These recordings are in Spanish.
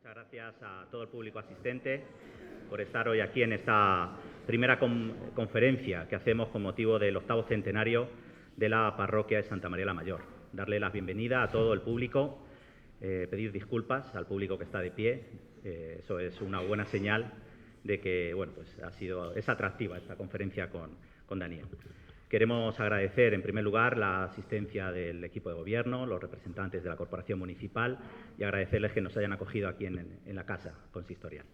Muchas gracias a todo el público asistente por estar hoy aquí en esta primera conferencia que hacemos con motivo del 8º centenario de la parroquia de Santa María la Mayor. Darle la bienvenida a todo el público, pedir disculpas al público que está de pie. Eso es una buena señal de que es atractiva esta conferencia con Daniel. Queremos agradecer, en primer lugar, la asistencia del equipo de gobierno, los representantes de la Corporación Municipal y agradecerles que nos hayan acogido aquí en la Casa Consistorial.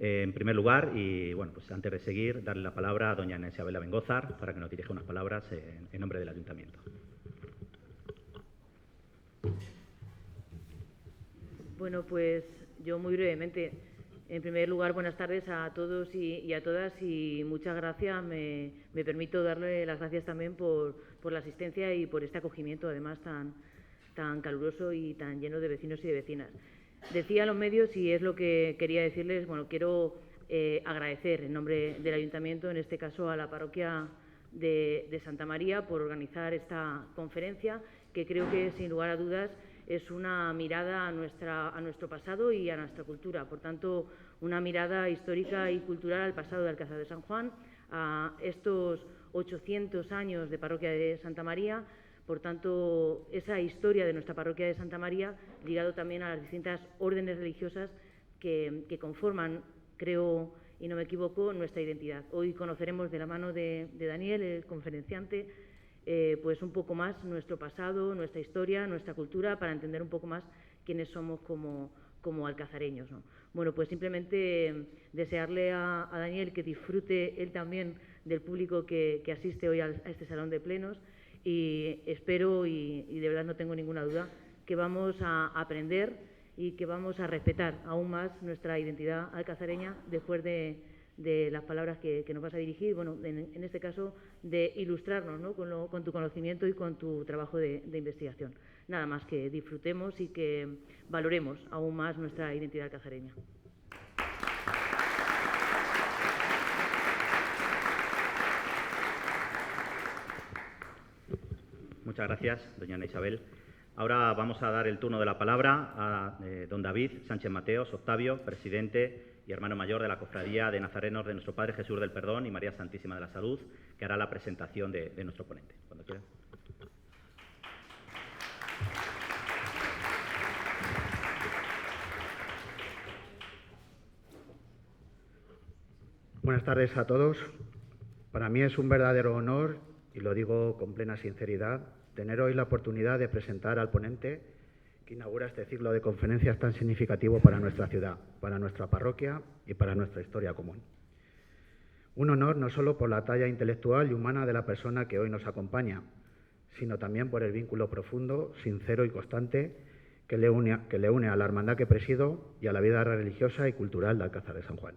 En primer lugar, y antes de seguir, darle la palabra a doña Ana Isabel Abengózar para que nos dirija unas palabras en nombre del Ayuntamiento. Bueno, pues yo muy brevemente. En primer lugar, buenas tardes a todos y a todas y muchas gracias. Me permito darle las gracias también por la asistencia y por este acogimiento, además, tan caluroso y tan lleno de vecinos y de vecinas. Decía a los medios, y es lo que quería decirles, quiero agradecer en nombre del Ayuntamiento, en este caso a la parroquia de Santa María, por organizar esta conferencia, que creo que, sin lugar a dudas, es una mirada a nuestro pasado y a nuestra cultura. Por tanto, una mirada histórica y cultural al pasado de Alcázar de San Juan, a estos 800 años de parroquia de Santa María. Por tanto, esa historia de nuestra parroquia de Santa María, ligado también a las distintas órdenes religiosas que conforman, creo y no me equivoco, nuestra identidad. Hoy conoceremos de la mano de Daniel, el conferenciante, pues un poco más nuestro pasado, nuestra historia, nuestra cultura, para entender un poco más quiénes somos como alcazareños, ¿no? Bueno, pues simplemente desearle a Daniel que disfrute él también del público que asiste hoy a este salón de plenos, y espero, y de verdad no tengo ninguna duda, que vamos a aprender y que vamos a respetar aún más nuestra identidad alcazareña después de las palabras que nos vas a dirigir, en este caso, de ilustrarnos, ¿no?, con tu conocimiento y con tu trabajo de investigación. Nada más, que disfrutemos y que valoremos aún más nuestra identidad alcazareña. Muchas gracias, doña Ana Isabel. Ahora vamos a dar el turno de la palabra a don David Sánchez Mateos Octavio, presidente y hermano mayor de la Cofradía de Nazarenos de Nuestro Padre Jesús del Perdón y María Santísima de la Salud, que hará la presentación de nuestro ponente. Cuando quiera. Buenas tardes a todos. Para mí es un verdadero honor, y lo digo con plena sinceridad, tener hoy la oportunidad de presentar al ponente que inaugura este ciclo de conferencias tan significativo para nuestra ciudad, para nuestra parroquia y para nuestra historia común. Un honor no solo por la talla intelectual y humana de la persona que hoy nos acompaña, sino también por el vínculo profundo, sincero y constante que le une a la hermandad que presido y a la vida religiosa y cultural de Alcázar de San Juan.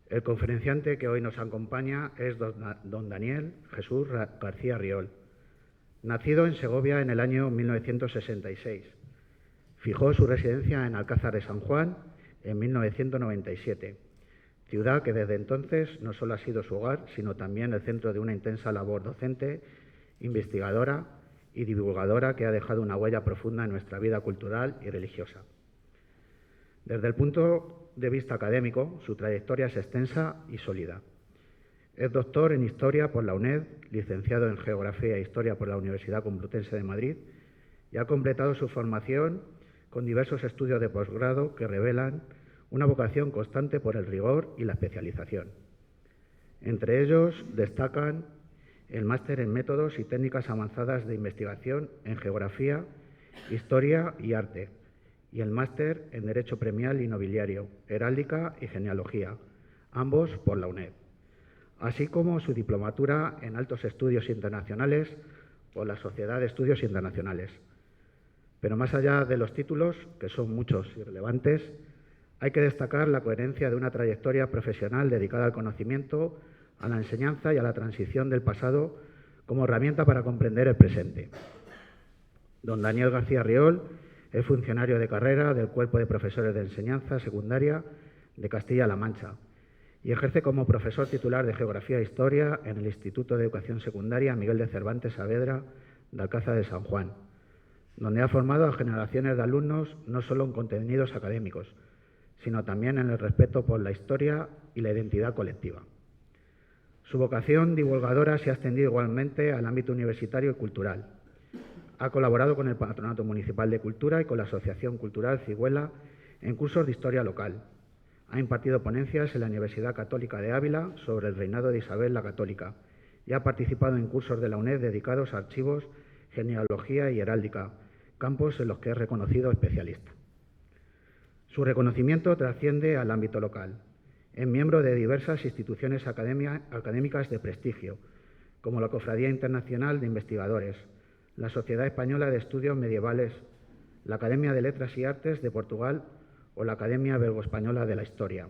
El conferenciante que hoy nos acompaña es don Daniel Jesús García Riol. Nacido en Segovia en el año 1966, fijó su residencia en Alcázar de San Juan en 1997, ciudad que desde entonces no solo ha sido su hogar, sino también el centro de una intensa labor docente, investigadora y divulgadora que ha dejado una huella profunda en nuestra vida cultural y religiosa. Desde el punto de vista académico, su trayectoria es extensa y sólida. Es doctor en Historia por la UNED, licenciado en Geografía e Historia por la Universidad Complutense de Madrid, y ha completado su formación con diversos estudios de posgrado que revelan una vocación constante por el rigor y la especialización. Entre ellos destacan el máster en Métodos y Técnicas Avanzadas de Investigación en Geografía, Historia y Arte, y el máster en Derecho Premial y Nobiliario, Heráldica y Genealogía, ambos por la UNED, así como su diplomatura en Altos Estudios Internacionales por la Sociedad de Estudios Internacionales. Pero más allá de los títulos, que son muchos y relevantes, hay que destacar la coherencia de una trayectoria profesional dedicada al conocimiento, a la enseñanza y a la transición del pasado como herramienta para comprender el presente. Don Daniel García Riol es funcionario de carrera del Cuerpo de Profesores de Enseñanza Secundaria de Castilla-La Mancha y ejerce como profesor titular de Geografía e Historia en el Instituto de Educación Secundaria Miguel de Cervantes Saavedra de Alcázar de San Juan, donde ha formado a generaciones de alumnos no solo en contenidos académicos, sino también en el respeto por la historia y la identidad colectiva. Su vocación divulgadora se ha extendido igualmente al ámbito universitario y cultural. Ha colaborado con el Patronato Municipal de Cultura y con la Asociación Cultural Cigüela en cursos de historia local. Ha impartido ponencias en la Universidad Católica de Ávila sobre el reinado de Isabel la Católica y ha participado en cursos de la UNED dedicados a archivos, genealogía y heráldica, campos en los que es reconocido especialista. Su reconocimiento trasciende al ámbito local. Es miembro de diversas instituciones académicas de prestigio, como la Cofradía Internacional de Investigadores, la Sociedad Española de Estudios Medievales, la Academia de Letras y Artes de Portugal o la Academia Belgo-Española de la Historia,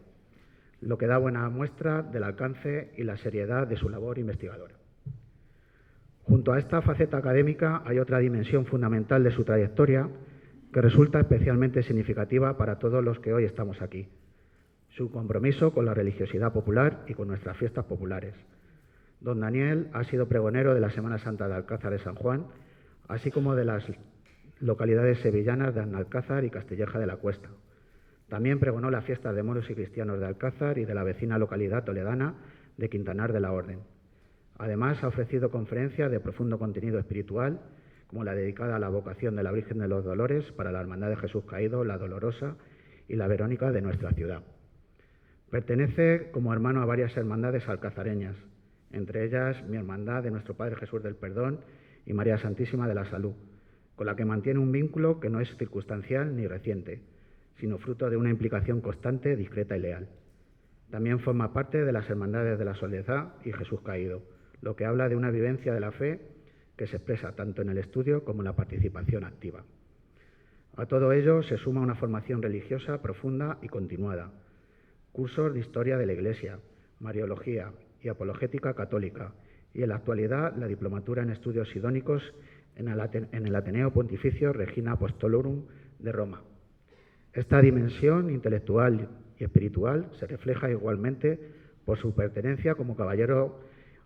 lo que da buena muestra del alcance y la seriedad de su labor investigadora. Junto a esta faceta académica hay otra dimensión fundamental de su trayectoria que resulta especialmente significativa para todos los que hoy estamos aquí: su compromiso con la religiosidad popular y con nuestras fiestas populares. Don Daniel ha sido pregonero de la Semana Santa de Alcázar de San Juan, así como de las localidades sevillanas de Alcázar y Castilleja de la Cuesta. También pregonó las fiestas de moros y cristianos de Alcázar y de la vecina localidad toledana de Quintanar de la Orden. Además, ha ofrecido conferencias de profundo contenido espiritual, como la dedicada a la vocación de la Virgen de los Dolores para la Hermandad de Jesús Caído, la Dolorosa y la Verónica de nuestra ciudad. Pertenece como hermano a varias hermandades alcazareñas, entre ellas mi hermandad de Nuestro Padre Jesús del Perdón y María Santísima de la Salud, con la que mantiene un vínculo que no es circunstancial ni reciente, sino fruto de una implicación constante, discreta y leal. También forma parte de las Hermandades de la Soledad y Jesús Caído, lo que habla de una vivencia de la fe que se expresa tanto en el estudio como en la participación activa. A todo ello se suma una formación religiosa profunda y continuada, cursos de historia de la Iglesia, mariología y apologética católica, y en la actualidad la diplomatura en estudios sidónicos en el Ateneo Pontificio Regina Apostolorum de Roma. Esta dimensión intelectual y espiritual se refleja igualmente por su pertenencia como caballero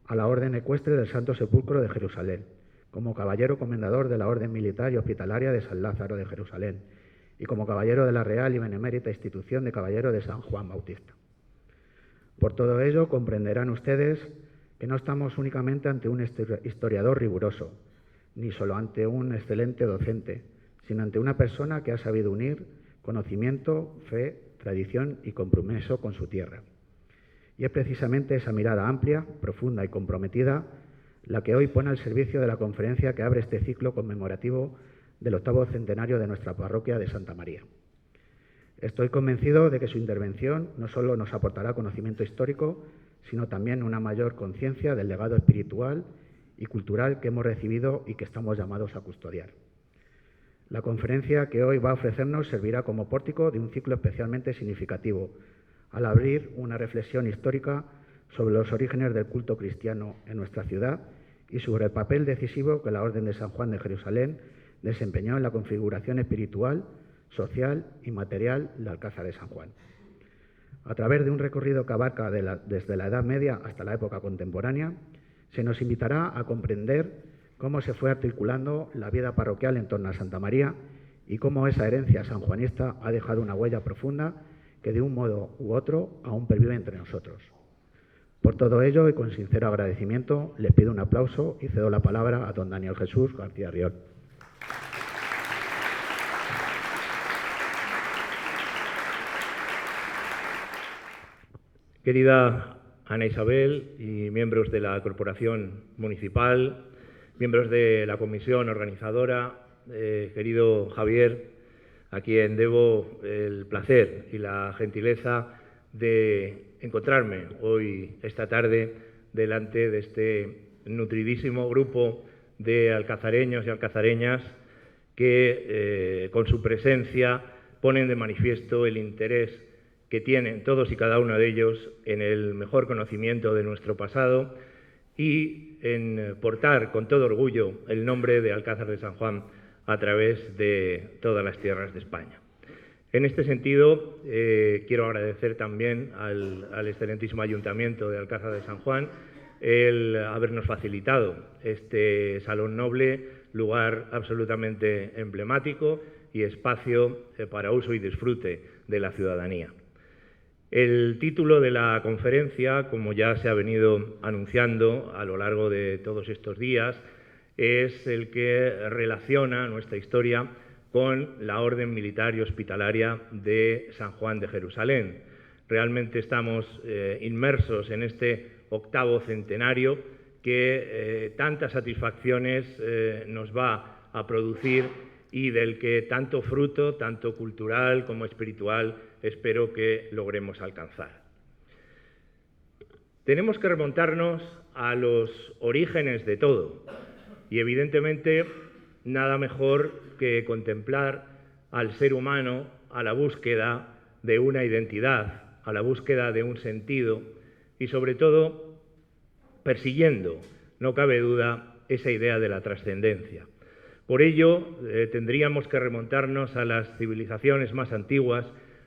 a la Orden Ecuestre del Santo Sepulcro de Jerusalén, como caballero comendador de la Orden Militar y Hospitalaria de San Lázaro de Jerusalén y como caballero de la Real y Benemérita Institución de Caballero de San Juan Bautista. Por todo ello, comprenderán ustedes que no estamos únicamente ante un historiador riguroso, ni solo ante un excelente docente, sino ante una persona que ha sabido unir conocimiento, fe, tradición y compromiso con su tierra. Y es precisamente esa mirada amplia, profunda y comprometida la que hoy pone al servicio de la conferencia que abre este ciclo conmemorativo del 8º centenario de nuestra parroquia de Santa María. Estoy convencido de que su intervención no solo nos aportará conocimiento histórico, sino también una mayor conciencia del legado espiritual y cultural que hemos recibido y que estamos llamados a custodiar. La conferencia que hoy va a ofrecernos servirá como pórtico de un ciclo especialmente significativo, al abrir una reflexión histórica sobre los orígenes del culto cristiano en nuestra ciudad y sobre el papel decisivo que la Orden de San Juan de Jerusalén desempeñó en la configuración espiritual, social y material del Alcázar de San Juan. A través de un recorrido que abarca desde la Edad Media hasta la época contemporánea, se nos invitará a comprender cómo se fue articulando la vida parroquial en torno a Santa María y cómo esa herencia sanjuanista ha dejado una huella profunda que de un modo u otro aún pervive entre nosotros. Por todo ello y con sincero agradecimiento les pido un aplauso y cedo la palabra a don Daniel Jesús García Riol. Querida Ana Isabel y miembros de la Corporación Municipal, miembros de la Comisión Organizadora, querido Javier, a quien debo el placer y la gentileza de encontrarme hoy, esta tarde, delante de este nutridísimo grupo de alcazareños y alcazareñas que, con su presencia, ponen de manifiesto el interés que tienen todos y cada uno de ellos en el mejor conocimiento de nuestro pasado y en portar con todo orgullo el nombre de Alcázar de San Juan a través de todas las tierras de España. En este sentido, quiero agradecer también al excelentísimo Ayuntamiento de Alcázar de San Juan el habernos facilitado este Salón Noble, lugar absolutamente emblemático y espacio para uso y disfrute de la ciudadanía. El título de la conferencia, como ya se ha venido anunciando a lo largo de todos estos días, es el que relaciona nuestra historia con la Orden Militar y Hospitalaria de San Juan de Jerusalén. Realmente estamos inmersos en este 8º centenario que tantas satisfacciones nos va a producir y del que tanto fruto, tanto cultural como espiritual, espero que logremos alcanzar. Tenemos que remontarnos a los orígenes de todo y, evidentemente, nada mejor que contemplar al ser humano a la búsqueda de una identidad, a la búsqueda de un sentido y, sobre todo, persiguiendo, no cabe duda, esa idea de la trascendencia. Por ello, tendríamos que remontarnos a las civilizaciones más antiguas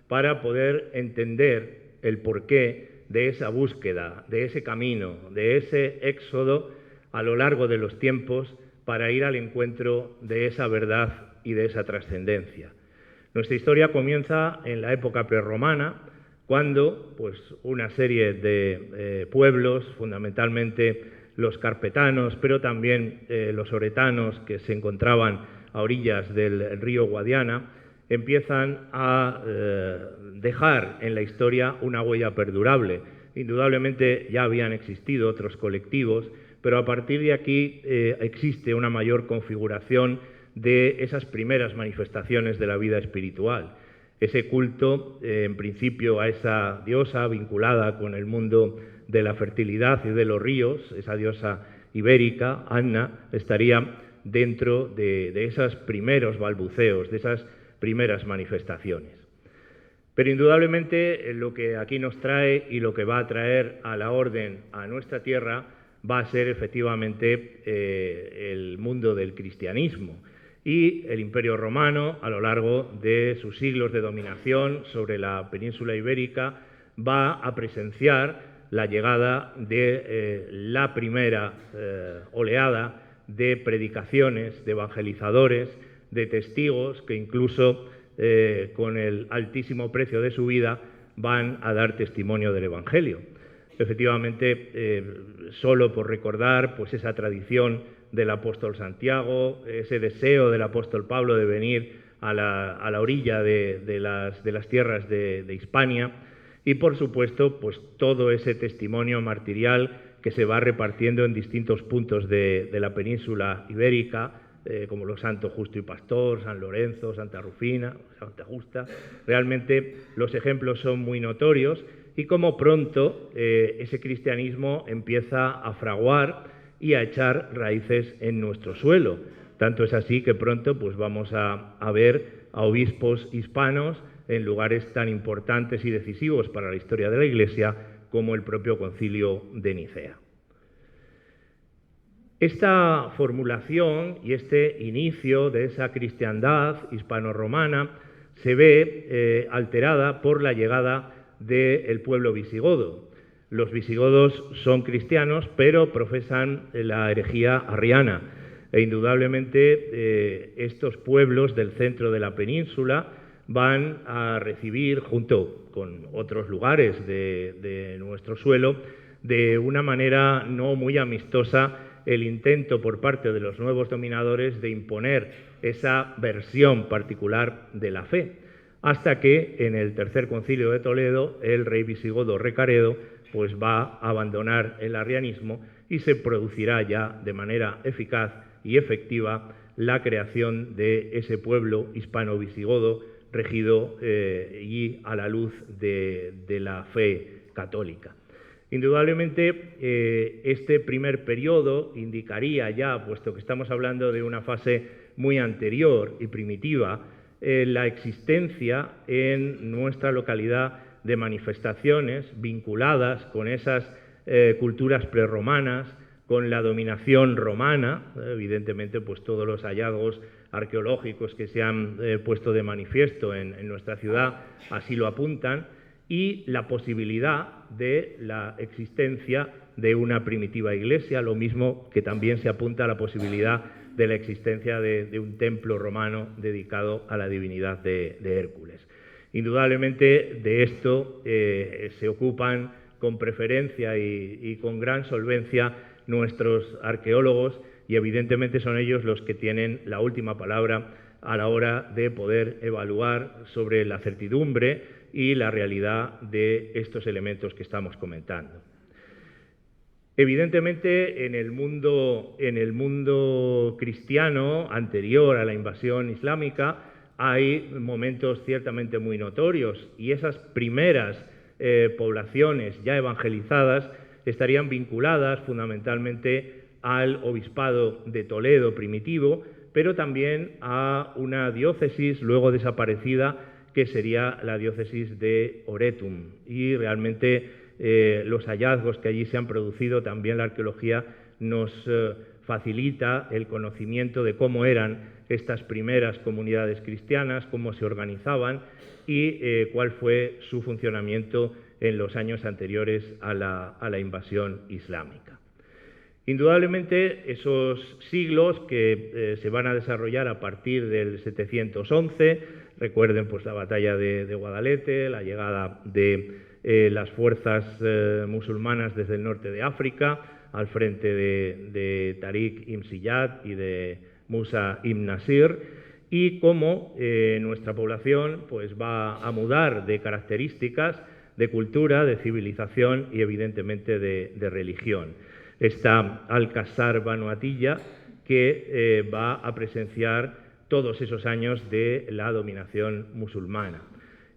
para poder entender el porqué de esa búsqueda, de ese camino, de ese éxodo a lo largo de los tiempos para ir al encuentro de esa verdad y de esa trascendencia. Nuestra historia comienza en la época prerromana, cuando pues, una serie de pueblos, fundamentalmente los carpetanos, pero también los oretanos que se encontraban a orillas del río Guadiana, empiezan a dejar en la historia una huella perdurable. Indudablemente ya habían existido otros colectivos, pero a partir de aquí existe una mayor configuración de esas primeras manifestaciones de la vida espiritual. Ese culto, en principio, a esa diosa vinculada con el mundo de la fertilidad y de los ríos, esa diosa ibérica, Anna, estaría dentro de esos primeros balbuceos, de esas primeras manifestaciones. Pero indudablemente lo que aquí nos trae y lo que va a traer a la orden a nuestra tierra va a ser efectivamente el mundo del cristianismo y el Imperio Romano, a lo largo de sus siglos de dominación sobre la península ibérica, va a presenciar la llegada de la primera oleada de predicaciones, de evangelizadores, de testigos que incluso con el altísimo precio de su vida van a dar testimonio del Evangelio. Efectivamente, solo por recordar pues, esa tradición del apóstol Santiago, ese deseo del apóstol Pablo de venir a la orilla de las tierras de Hispania y, por supuesto, pues, todo ese testimonio martirial que se va repartiendo en distintos puntos de la península ibérica, como los Santo Justo y Pastor, San Lorenzo, Santa Rufina, Santa Justa. Realmente los ejemplos son muy notorios y como pronto ese cristianismo empieza a fraguar y a echar raíces en nuestro suelo. Tanto es así que pronto pues, vamos a ver a obispos hispanos en lugares tan importantes y decisivos para la historia de la Iglesia como el propio Concilio de Nicea. Esta formulación y este inicio de esa cristiandad hispano-romana se ve alterada por la llegada del pueblo visigodo. Los visigodos son cristianos, pero profesan la herejía arriana. E indudablemente estos pueblos del centro de la península van a recibir, junto con otros lugares de nuestro suelo, de una manera no muy amistosa, el intento por parte de los nuevos dominadores de imponer esa versión particular de la fe, hasta que en el Tercer Concilio de Toledo el rey visigodo Recaredo pues va a abandonar el arrianismo y se producirá ya de manera eficaz y efectiva la creación de ese pueblo hispano-visigodo regido y a la luz de la fe católica. Indudablemente, este primer periodo indicaría ya, puesto que estamos hablando de una fase muy anterior y primitiva, la existencia en nuestra localidad de manifestaciones vinculadas con esas culturas prerromanas, con la dominación romana. Evidentemente, pues todos los hallazgos arqueológicos que se han puesto de manifiesto en nuestra ciudad así lo apuntan, y la posibilidad de la existencia de una primitiva iglesia, lo mismo que también se apunta a la posibilidad de la existencia de un templo romano dedicado a la divinidad de Hércules. Indudablemente de esto se ocupan con preferencia y con gran solvencia nuestros arqueólogos, y evidentemente son ellos los que tienen la última palabra a la hora de poder evaluar sobre la certidumbre y la realidad de estos elementos que estamos comentando. Evidentemente, en el mundo cristiano anterior a la invasión islámica hay momentos ciertamente muy notorios, y esas primeras poblaciones ya evangelizadas estarían vinculadas fundamentalmente al obispado de Toledo primitivo, pero también a una diócesis luego desaparecida que sería la diócesis de Oretum, y realmente los hallazgos que allí se han producido, también la arqueología nos facilita el conocimiento de cómo eran estas primeras comunidades cristianas, cómo se organizaban y cuál fue su funcionamiento en los años anteriores a la invasión islámica. Indudablemente esos siglos que se van a desarrollar a partir del 711, recuerden pues la batalla de Guadalete, la llegada de las fuerzas musulmanas desde el norte de África al frente de Tariq ibn Ziyad y de Musa ibn Nasir, y cómo nuestra población pues va a mudar de características de cultura, de civilización y evidentemente de religión. Está Alcázar Banu Atilla, que va a presenciar todos esos años de la dominación musulmana.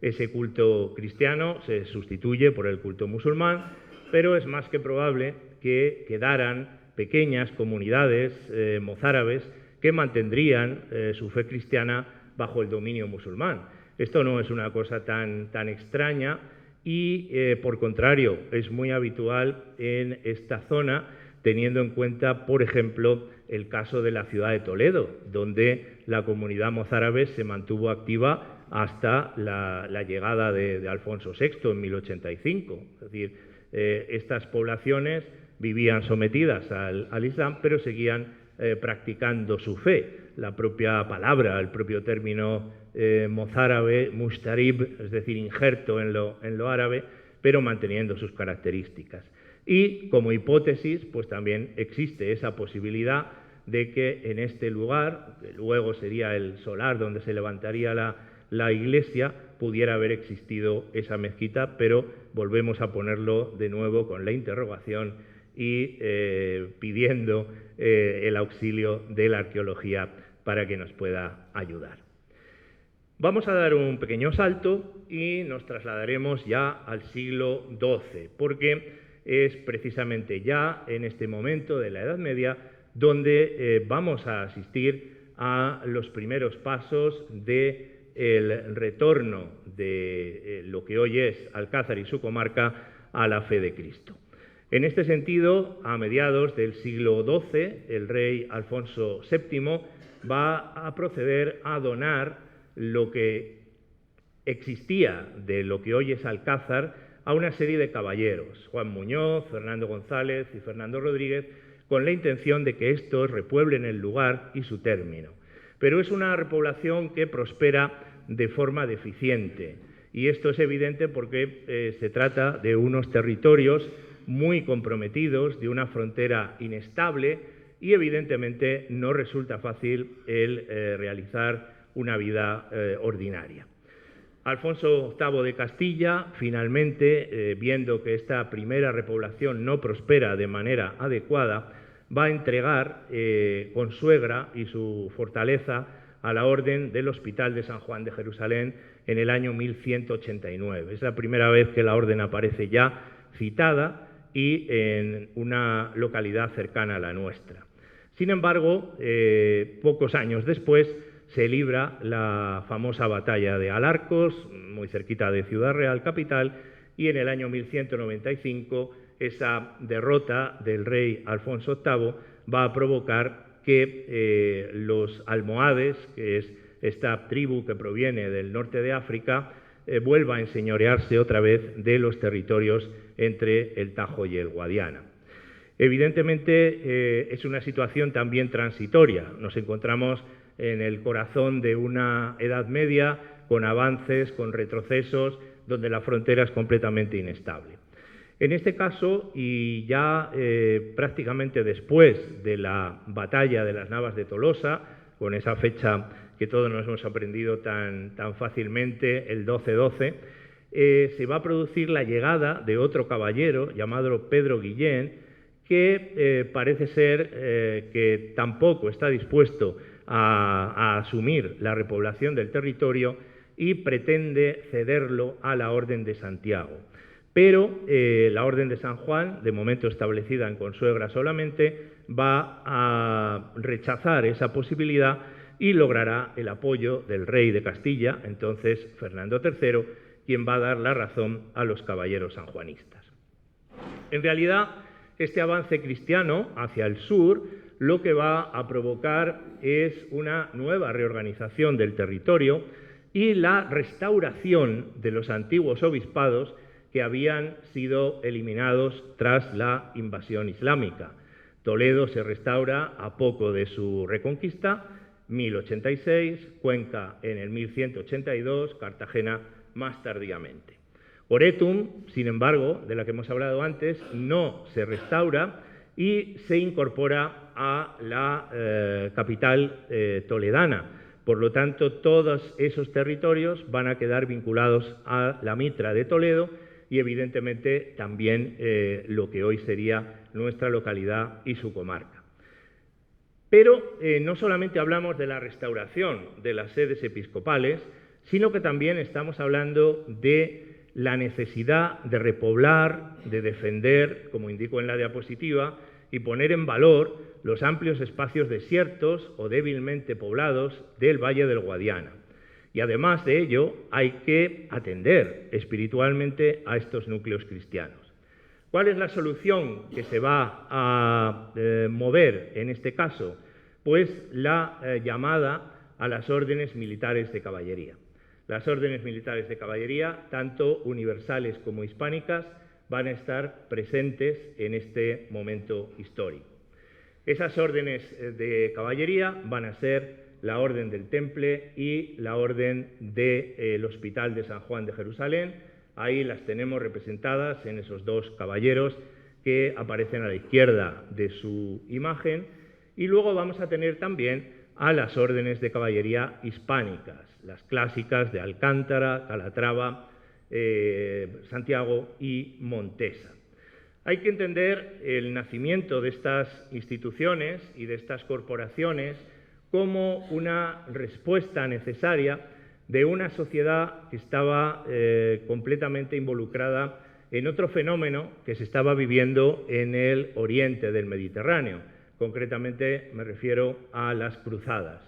Ese culto cristiano se sustituye por el culto musulmán, pero es más que probable que quedaran pequeñas comunidades mozárabes que mantendrían su fe cristiana bajo el dominio musulmán. Esto no es una cosa tan extraña y, por contrario, es muy habitual en esta zona, teniendo en cuenta, por ejemplo, el caso de la ciudad de Toledo, donde la comunidad mozárabe se mantuvo activa hasta la llegada de Alfonso VI en 1085. Es decir, estas poblaciones vivían sometidas al Islam, pero seguían practicando su fe. La propia palabra, el propio término mozárabe, mushtarib, es decir, injerto en lo árabe, pero manteniendo sus características. Y como hipótesis, pues también existe esa posibilidad de que en este lugar, que luego sería el solar donde se levantaría la iglesia, pudiera haber existido esa mezquita, pero volvemos a ponerlo de nuevo con la interrogación y pidiendo el auxilio de la arqueología para que nos pueda ayudar. Vamos a dar un pequeño salto y nos trasladaremos ya al siglo XII, porque es precisamente ya en este momento de la Edad Media donde vamos a asistir a los primeros pasos del retorno de lo que hoy es Alcázar y su comarca a la fe de Cristo. En este sentido, a mediados del siglo XII, el rey Alfonso VII va a proceder a donar lo que existía de lo que hoy es Alcázar a una serie de caballeros, Juan Muñoz, Fernando González y Fernando Rodríguez, con la intención de que estos repueblen el lugar y su término. Pero es una repoblación que prospera de forma deficiente, y esto es evidente porque se trata de unos territorios muy comprometidos, de una frontera inestable, y evidentemente no resulta fácil el realizar una vida ordinaria. Alfonso VIII de Castilla, finalmente, viendo que esta primera repoblación no prospera de manera adecuada, va a entregar Consuegra y su fortaleza a la Orden del Hospital de San Juan de Jerusalén en el año 1189. Es la primera vez que la orden aparece ya citada y en una localidad cercana a la nuestra. Sin embargo, pocos años después se libra la famosa batalla de Alarcos, muy cerquita de Ciudad Real, capital, y en el año 1195 esa derrota del rey Alfonso VIII va a provocar que los almohades, que es esta tribu que proviene del norte de África, vuelva a enseñorearse otra vez de los territorios entre el Tajo y el Guadiana. Evidentemente, es una situación también transitoria. Nos encontramos en el corazón de una Edad Media con avances, con retrocesos, donde la frontera es completamente inestable. En este caso, y ya prácticamente después de la batalla de las Navas de Tolosa, con esa fecha que todos nos hemos aprendido tan fácilmente, el 12-12, se va a producir la llegada de otro caballero llamado Pedro Guillén, que parece ser que tampoco está dispuesto a asumir la repoblación del territorio y pretende cederlo a la Orden de Santiago. Pero la Orden de San Juan, de momento establecida en Consuegra solamente, va a rechazar esa posibilidad y logrará el apoyo del rey de Castilla, entonces Fernando III, quien va a dar la razón a los caballeros sanjuanistas. En realidad, este avance cristiano hacia el sur lo que va a provocar es una nueva reorganización del territorio y la restauración de los antiguos obispados que habían sido eliminados tras la invasión islámica. Toledo se restaura a poco de su reconquista, 1086, Cuenca en el 1182, Cartagena más tardíamente. Oretum, sin embargo, de la que hemos hablado antes, no se restaura y se incorpora a la capital toledana. Por lo tanto, todos esos territorios van a quedar vinculados a la Mitra de Toledo y, evidentemente, también lo que hoy sería nuestra localidad y su comarca. Pero no solamente hablamos de la restauración de las sedes episcopales, sino que también estamos hablando de la necesidad de repoblar, de defender, como indico en la diapositiva, y poner en valor los amplios espacios desiertos o débilmente poblados del Valle del Guadiana. Y además de ello, hay que atender espiritualmente a estos núcleos cristianos. ¿Cuál es la solución que se va a mover en este caso? Pues la llamada a las órdenes militares de caballería. Las órdenes militares de caballería, tanto universales como hispánicas, van a estar presentes en este momento histórico. Esas órdenes de caballería van a ser la Orden del Temple y la Orden del Hospital de San Juan de Jerusalén. Ahí las tenemos representadas en esos dos caballeros que aparecen a la izquierda de su imagen. Y luego vamos a tener también a las órdenes de caballería hispánicas, las clásicas de Alcántara, Calatrava, Santiago y Montesa. Hay que entender el nacimiento de estas instituciones y de estas corporaciones como una respuesta necesaria de una sociedad que estaba completamente involucrada en otro fenómeno que se estaba viviendo en el oriente del Mediterráneo. Concretamente me refiero a las cruzadas.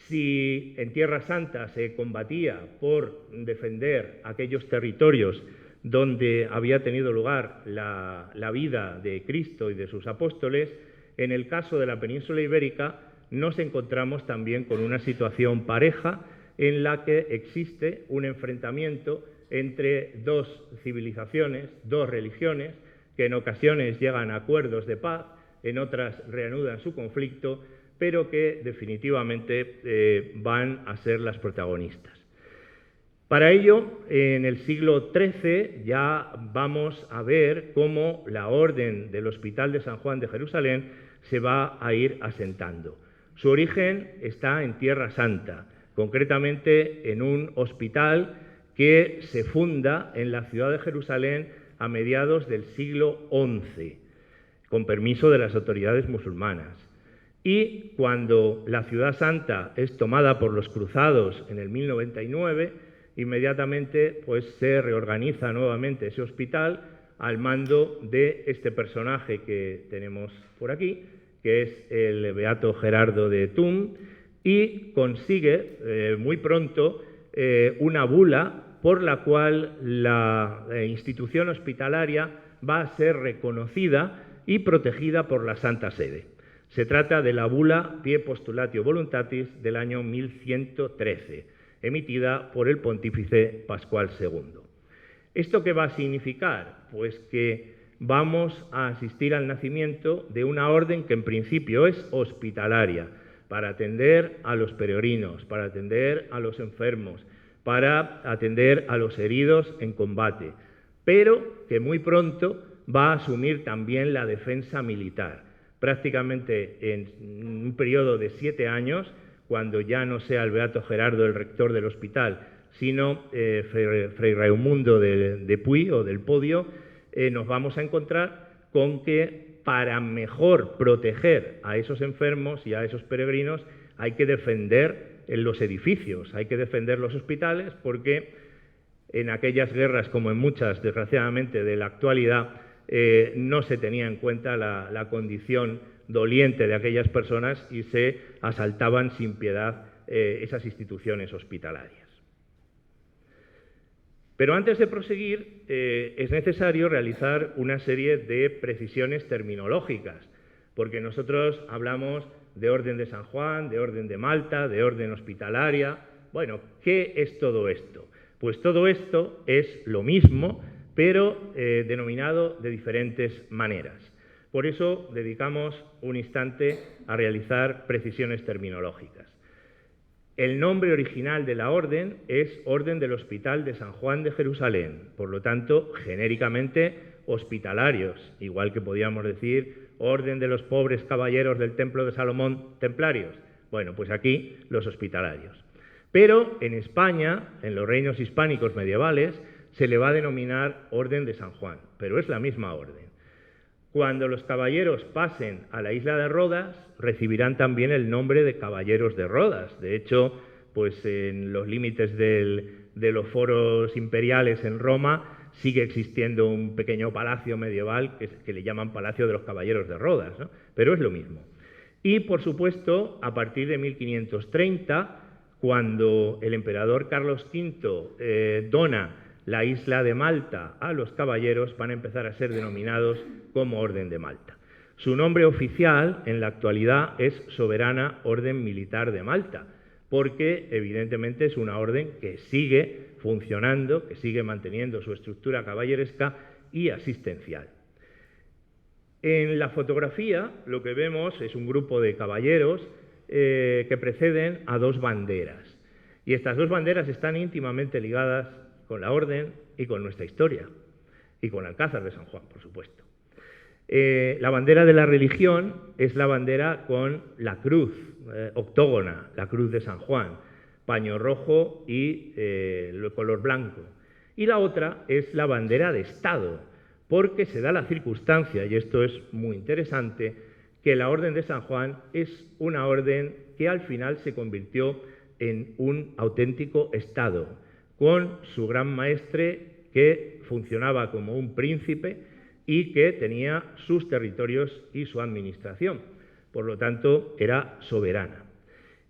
Si en Tierra Santa se combatía por defender aquellos territorios donde había tenido lugar la vida de Cristo y de sus apóstoles, en el caso de la península ibérica nos encontramos también con una situación pareja en la que existe un enfrentamiento entre dos civilizaciones, dos religiones, que en ocasiones llegan a acuerdos de paz, en otras reanudan su conflicto, pero que definitivamente van a ser las protagonistas. Para ello, en el siglo XIII ya vamos a ver cómo la Orden del Hospital de San Juan de Jerusalén se va a ir asentando. Su origen está en Tierra Santa, concretamente en un hospital que se funda en la ciudad de Jerusalén a mediados del siglo XI, con permiso de las autoridades musulmanas. Y cuando la ciudad santa es tomada por los cruzados en el 1099, inmediatamente pues, se reorganiza nuevamente ese hospital al mando de este personaje que tenemos por aquí, que es el beato Gerardo de Thun, y consigue muy pronto una bula por la cual la institución hospitalaria va a ser reconocida y protegida por la Santa Sede. Se trata de la bula Pie Postulatio Voluntatis del año 1113, emitida por el pontífice Pascual II. ¿Esto qué va a significar? Pues que vamos a asistir al nacimiento de una orden que en principio es hospitalaria, para atender a los peregrinos, para atender a los enfermos, para atender a los heridos en combate, pero que muy pronto va a asumir también la defensa militar, prácticamente en un periodo de 7 años, cuando ya no sea el beato Gerardo el rector del hospital, sino Fray Raimundo de Puy o del Podio, nos vamos a encontrar con que para mejor proteger a esos enfermos y a esos peregrinos hay que defender los edificios, hay que defender los hospitales, porque en aquellas guerras, como en muchas, desgraciadamente, de la actualidad, no se tenía en cuenta la condición doliente de aquellas personas y se asaltaban sin piedad esas instituciones hospitalarias. Pero antes de proseguir, es necesario realizar una serie de precisiones terminológicas, porque nosotros hablamos de Orden de San Juan, de Orden de Malta, de Orden Hospitalaria. Bueno, ¿qué es todo esto? Pues todo esto es lo mismo, pero denominado de diferentes maneras. Por eso dedicamos un instante a realizar precisiones terminológicas. El nombre original de la orden es Orden del Hospital de San Juan de Jerusalén, por lo tanto, genéricamente hospitalarios, igual que podíamos decir Orden de los Pobres Caballeros del Templo de Salomón, templarios. Bueno, pues aquí los hospitalarios. Pero en España, en los reinos hispánicos medievales, se le va a denominar Orden de San Juan, pero es la misma orden. Cuando los caballeros pasen a la isla de Rodas, recibirán también el nombre de Caballeros de Rodas. De hecho, pues en los límites de los foros imperiales en Roma sigue existiendo un pequeño palacio medieval que le llaman Palacio de los Caballeros de Rodas, ¿no? Pero es lo mismo. Y, por supuesto, a partir de 1530, cuando el emperador Carlos V dona la isla de Malta a los caballeros, van a empezar a ser denominados como Orden de Malta. Su nombre oficial en la actualidad es Soberana Orden Militar de Malta, porque evidentemente es una orden que sigue funcionando, que sigue manteniendo su estructura caballeresca y asistencial. En la fotografía lo que vemos es un grupo de caballeros que preceden a 2 banderas. Y estas 2 banderas están íntimamente ligadas con la orden y con nuestra historia, y con Alcázar de San Juan, por supuesto. La bandera de la religión es la bandera con la cruz octógona, la cruz de San Juan, paño rojo y el color blanco. Y la otra es la bandera de Estado, porque se da la circunstancia, y esto es muy interesante, que la Orden de San Juan es una orden que al final se convirtió en un auténtico Estado, con su gran maestre que funcionaba como un príncipe y que tenía sus territorios y su administración. Por lo tanto, era soberana.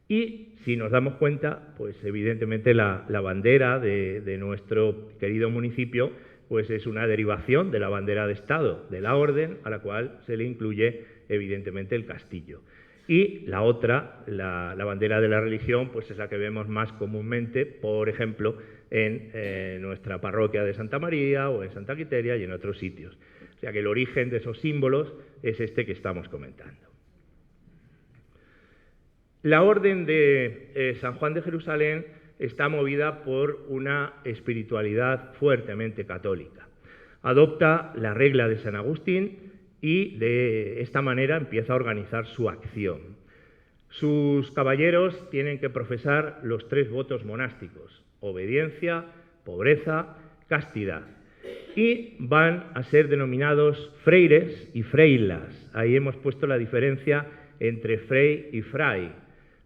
Y si nos damos cuenta, pues evidentemente la bandera de nuestro querido municipio pues es una derivación de la bandera de Estado, de la orden, a la cual se le incluye evidentemente el castillo. Y la otra, la bandera de la religión, pues es la que vemos más comúnmente, por ejemplo, en nuestra parroquia de Santa María o en Santa Quiteria y en otros sitios. O sea que el origen de esos símbolos es este que estamos comentando. La Orden de San Juan de Jerusalén está movida por una espiritualidad fuertemente católica. Adopta la regla de San Agustín y de esta manera empieza a organizar su acción. Sus caballeros tienen que profesar los 3 votos monásticos: obediencia, pobreza, castidad. Y van a ser denominados freires y freilas. Ahí hemos puesto la diferencia entre frei y fray.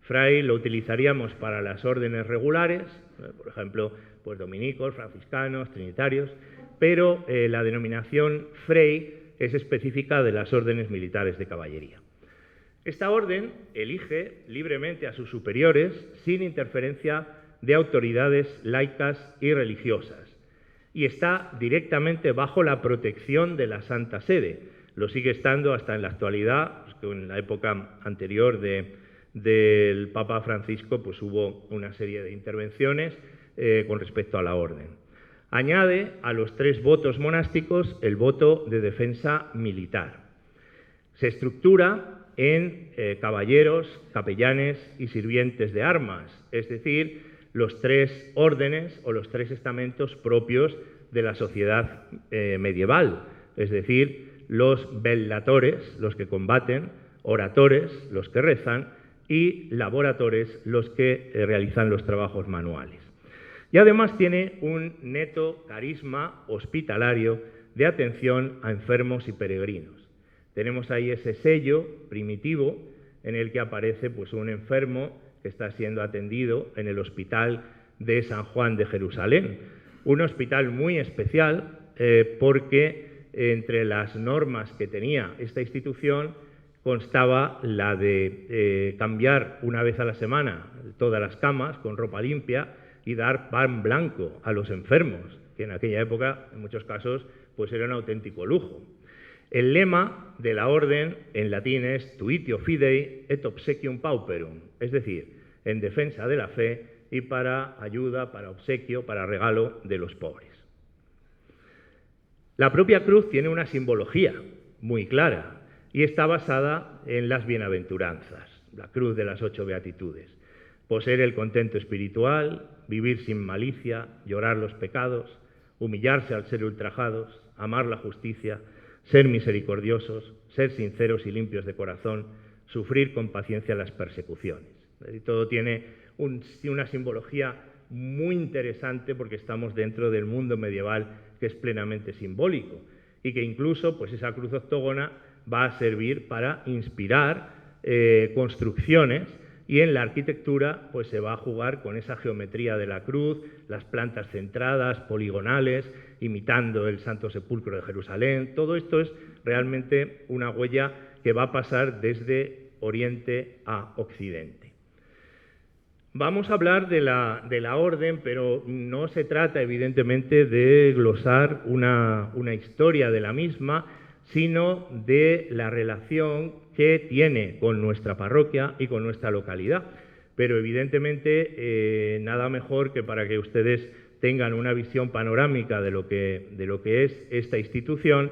Fray lo utilizaríamos para las órdenes regulares, por ejemplo, pues dominicos, franciscanos, trinitarios, pero la denominación frei es específica de las órdenes militares de caballería. Esta orden elige libremente a sus superiores sin interferencia de autoridades laicas y religiosas y está directamente bajo la protección de la Santa Sede. Lo sigue estando hasta en la actualidad, pues en la época anterior del Papa Francisco pues hubo una serie de intervenciones con respecto a la orden. Añade a los 3 votos monásticos el voto de defensa militar. Se estructura en caballeros, capellanes y sirvientes de armas, es decir, los 3 órdenes o los 3 estamentos propios de la sociedad medieval, es decir, los vellatores, los que combaten, oratores, los que rezan, y laboratores, los que realizan los trabajos manuales. Y además tiene un neto carisma hospitalario de atención a enfermos y peregrinos. Tenemos ahí ese sello primitivo en el que aparece pues, un enfermo que está siendo atendido en el hospital de San Juan de Jerusalén. Un hospital muy especial porque entre las normas que tenía esta institución constaba la de cambiar una vez a la semana todas las camas con ropa limpia y dar pan blanco a los enfermos, que en aquella época, en muchos casos, pues era un auténtico lujo. El lema de la orden en latín es Tuitio Fidei et obsequium pauperum, es decir, en defensa de la fe y para ayuda, para obsequio, para regalo de los pobres. La propia cruz tiene una simbología muy clara y está basada en las bienaventuranzas, la cruz de las 8 beatitudes. Poseer el contento espiritual, vivir sin malicia, llorar los pecados, humillarse al ser ultrajados, amar la justicia, ser misericordiosos, ser sinceros y limpios de corazón, sufrir con paciencia las persecuciones. Y todo tiene una simbología muy interesante porque estamos dentro del mundo medieval que es plenamente simbólico y que incluso pues esa cruz octógona va a servir para inspirar construcciones y en la arquitectura pues se va a jugar con esa geometría de la cruz, las plantas centradas, poligonales, imitando el Santo Sepulcro de Jerusalén. Todo esto es realmente una huella que va a pasar desde Oriente a Occidente. Vamos a hablar de la orden, pero no se trata evidentemente de glosar una historia de la misma, sino de la relación que tiene con nuestra parroquia y con nuestra localidad. Pero evidentemente nada mejor que para que ustedes tengan una visión panorámica de lo que es esta institución,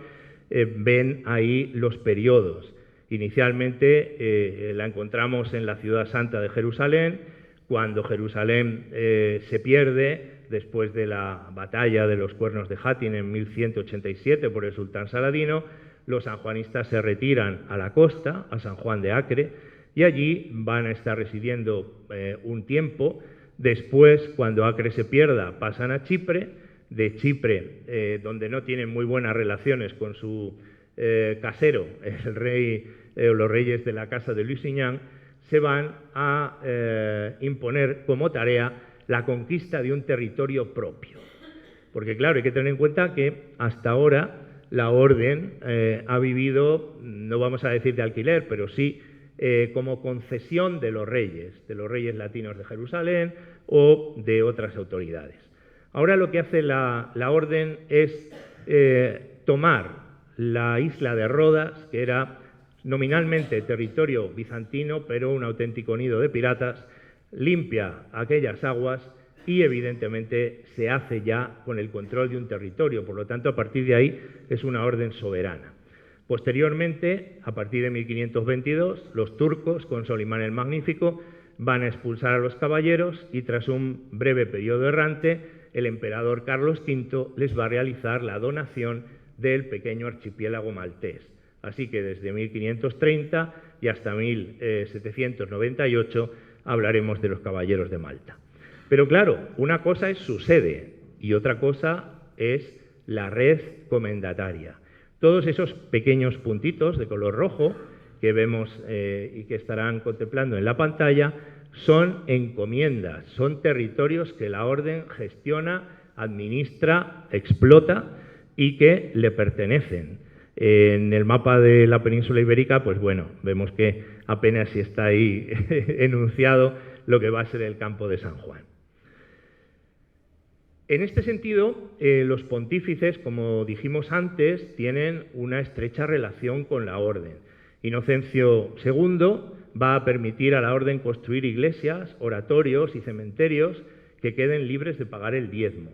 ven ahí los periodos. Inicialmente la encontramos en la ciudad santa de Jerusalén, cuando Jerusalén se pierde después de la batalla de los Cuernos de Jatín en 1187 por el sultán Saladino. Los sanjuanistas se retiran a la costa, a San Juan de Acre, y allí van a estar residiendo un tiempo. Después, cuando Acre se pierda, pasan a Chipre. De Chipre, donde no tienen muy buenas relaciones con su casero, el rey, los reyes de la casa de Lusignan, se van a imponer como tarea la conquista de un territorio propio. Porque claro, hay que tener en cuenta que hasta ahora la orden ha vivido, no vamos a decir de alquiler, pero sí como concesión de los reyes latinos de Jerusalén o de otras autoridades. Ahora lo que hace la orden es tomar la isla de Rodas, que era nominalmente territorio bizantino, pero un auténtico nido de piratas, limpia aquellas aguas y evidentemente se hace ya con el control de un territorio. Por lo tanto, a partir de ahí es una orden soberana. Posteriormente, a partir de 1522, los turcos, con Solimán el Magnífico, van a expulsar a los caballeros y tras un breve periodo errante, el emperador Carlos V les va a realizar la donación del pequeño archipiélago maltés. Así que desde 1530 y hasta 1798 hablaremos de los caballeros de Malta. Pero claro, una cosa es su sede y otra cosa es la red comendataria. Todos esos pequeños puntitos de color rojo que vemos y que estarán contemplando en la pantalla son encomiendas, son territorios que la orden gestiona, administra, explota y que le pertenecen. En el mapa de la península ibérica, pues bueno, vemos que apenas si está ahí enunciado lo que va a ser el campo de San Juan. En este sentido, los pontífices, como dijimos antes, tienen una estrecha relación con la orden. Inocencio II va a permitir a la orden construir iglesias, oratorios y cementerios que queden libres de pagar el diezmo.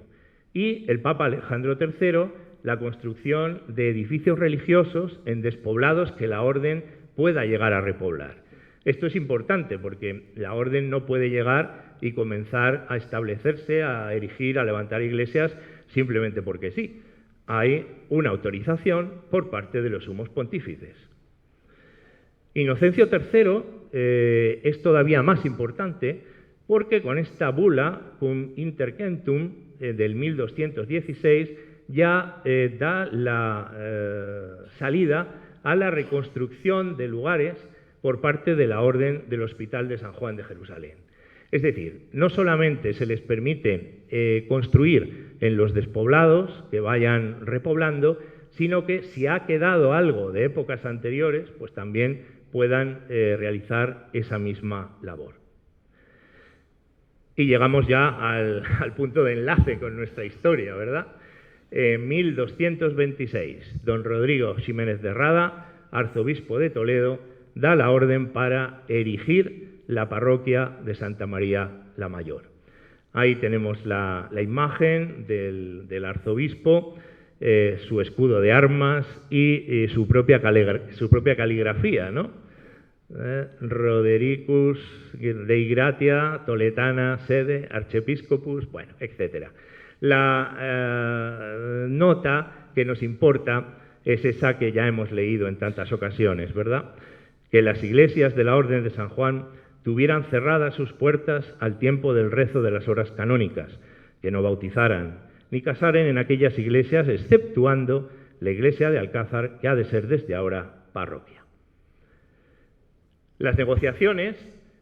y el Papa Alejandro III la construcción de edificios religiosos en despoblados que la orden pueda llegar a repoblar. Esto es importante porque la orden no puede llegar y comenzar a establecerse, a erigir, a levantar iglesias simplemente porque sí. Hay una autorización por parte de los sumos pontífices. Inocencio III es todavía más importante porque con esta bula, cum intercentum, del 1216, ya da la salida a la reconstrucción de lugares por parte de la Orden del Hospital de San Juan de Jerusalén. Es decir, no solamente se les permite construir en los despoblados, que vayan repoblando, sino que si ha quedado algo de épocas anteriores, pues también puedan realizar esa misma labor. Y llegamos ya al punto de enlace con nuestra historia, ¿verdad? En 1226, don Rodrigo Ximénez de Rada, arzobispo de Toledo, da la orden para erigir la parroquia de Santa María la Mayor. Ahí tenemos la imagen del arzobispo, su escudo de armas y su propia caligrafía, ¿no? Rodericus Dei Gratia, Toletana, Sede, Archiepiscopus, bueno, etc. La nota que nos importa es esa que ya hemos leído en tantas ocasiones, ¿verdad? Que las iglesias de la Orden de San Juan tuvieran cerradas sus puertas al tiempo del rezo de las horas canónicas, que no bautizaran ni casaren en aquellas iglesias, exceptuando la iglesia de Alcázar, que ha de ser desde ahora parroquia. Las negociaciones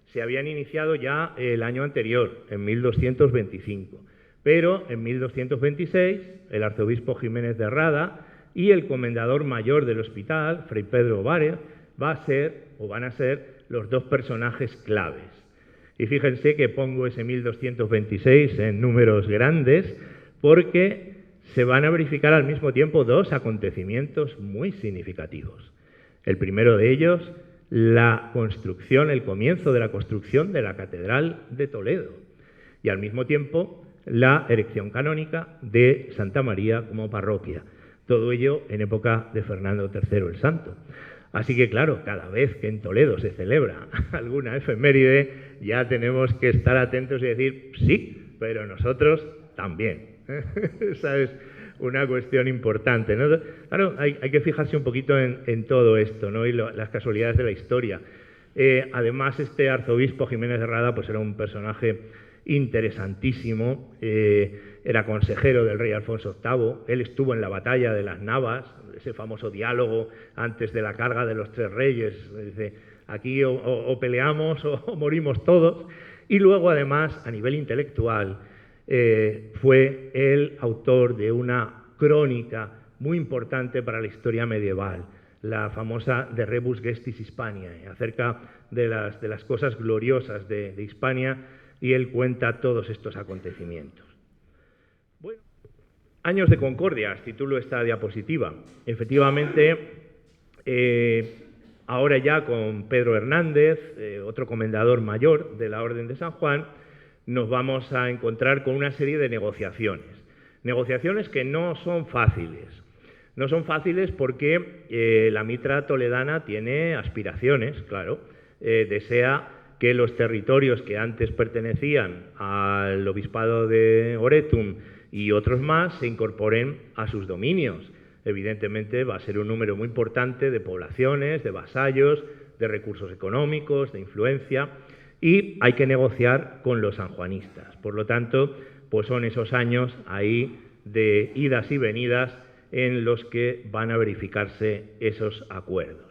se habían iniciado ya el año anterior, en 1225, pero en 1226 el arzobispo Ximénez de Rada y el comendador mayor del hospital, Fray Pedro Várez, van a ser los dos personajes claves. Y fíjense que pongo ese 1226 en números grandes porque se van a verificar al mismo tiempo dos acontecimientos muy significativos. El primero de ellos, la construcción, el comienzo de la construcción de la Catedral de Toledo y al mismo tiempo la erección canónica de Santa María como parroquia. Todo ello en época de Fernando III el Santo. Así que, claro, cada vez que en Toledo se celebra alguna efeméride, ya tenemos que estar atentos y decir, sí, pero nosotros también. Esa es una cuestión importante, ¿no? Claro, hay que fijarse un poquito en todo esto, ¿no? Y las casualidades de la historia. Además, este arzobispo Ximénez de Rada pues era un personaje interesantísimo, era consejero del rey Alfonso VIII, él estuvo en la batalla de las Navas, ese famoso diálogo antes de la carga de los tres reyes, dice, aquí o peleamos o morimos todos, y luego además a nivel intelectual fue el autor de una crónica muy importante para la historia medieval, la famosa De Rebus Gestis Hispaniae, acerca de las cosas gloriosas de Hispania, y él cuenta todos estos acontecimientos. Bueno, años de concordia, titulo esta diapositiva. Efectivamente, ahora ya con Pedro Hernández, otro comendador mayor de la Orden de San Juan, nos vamos a encontrar con una serie de negociaciones. Negociaciones que no son fáciles. No son fáciles porque la mitra toledana tiene aspiraciones, claro. Desea que los territorios que antes pertenecían al obispado de Oretum y otros más se incorporen a sus dominios. Evidentemente va a ser un número muy importante de poblaciones, de vasallos, de recursos económicos, de influencia, y hay que negociar con los sanjuanistas. Por lo tanto, pues son esos años ahí de idas y venidas en los que van a verificarse esos acuerdos.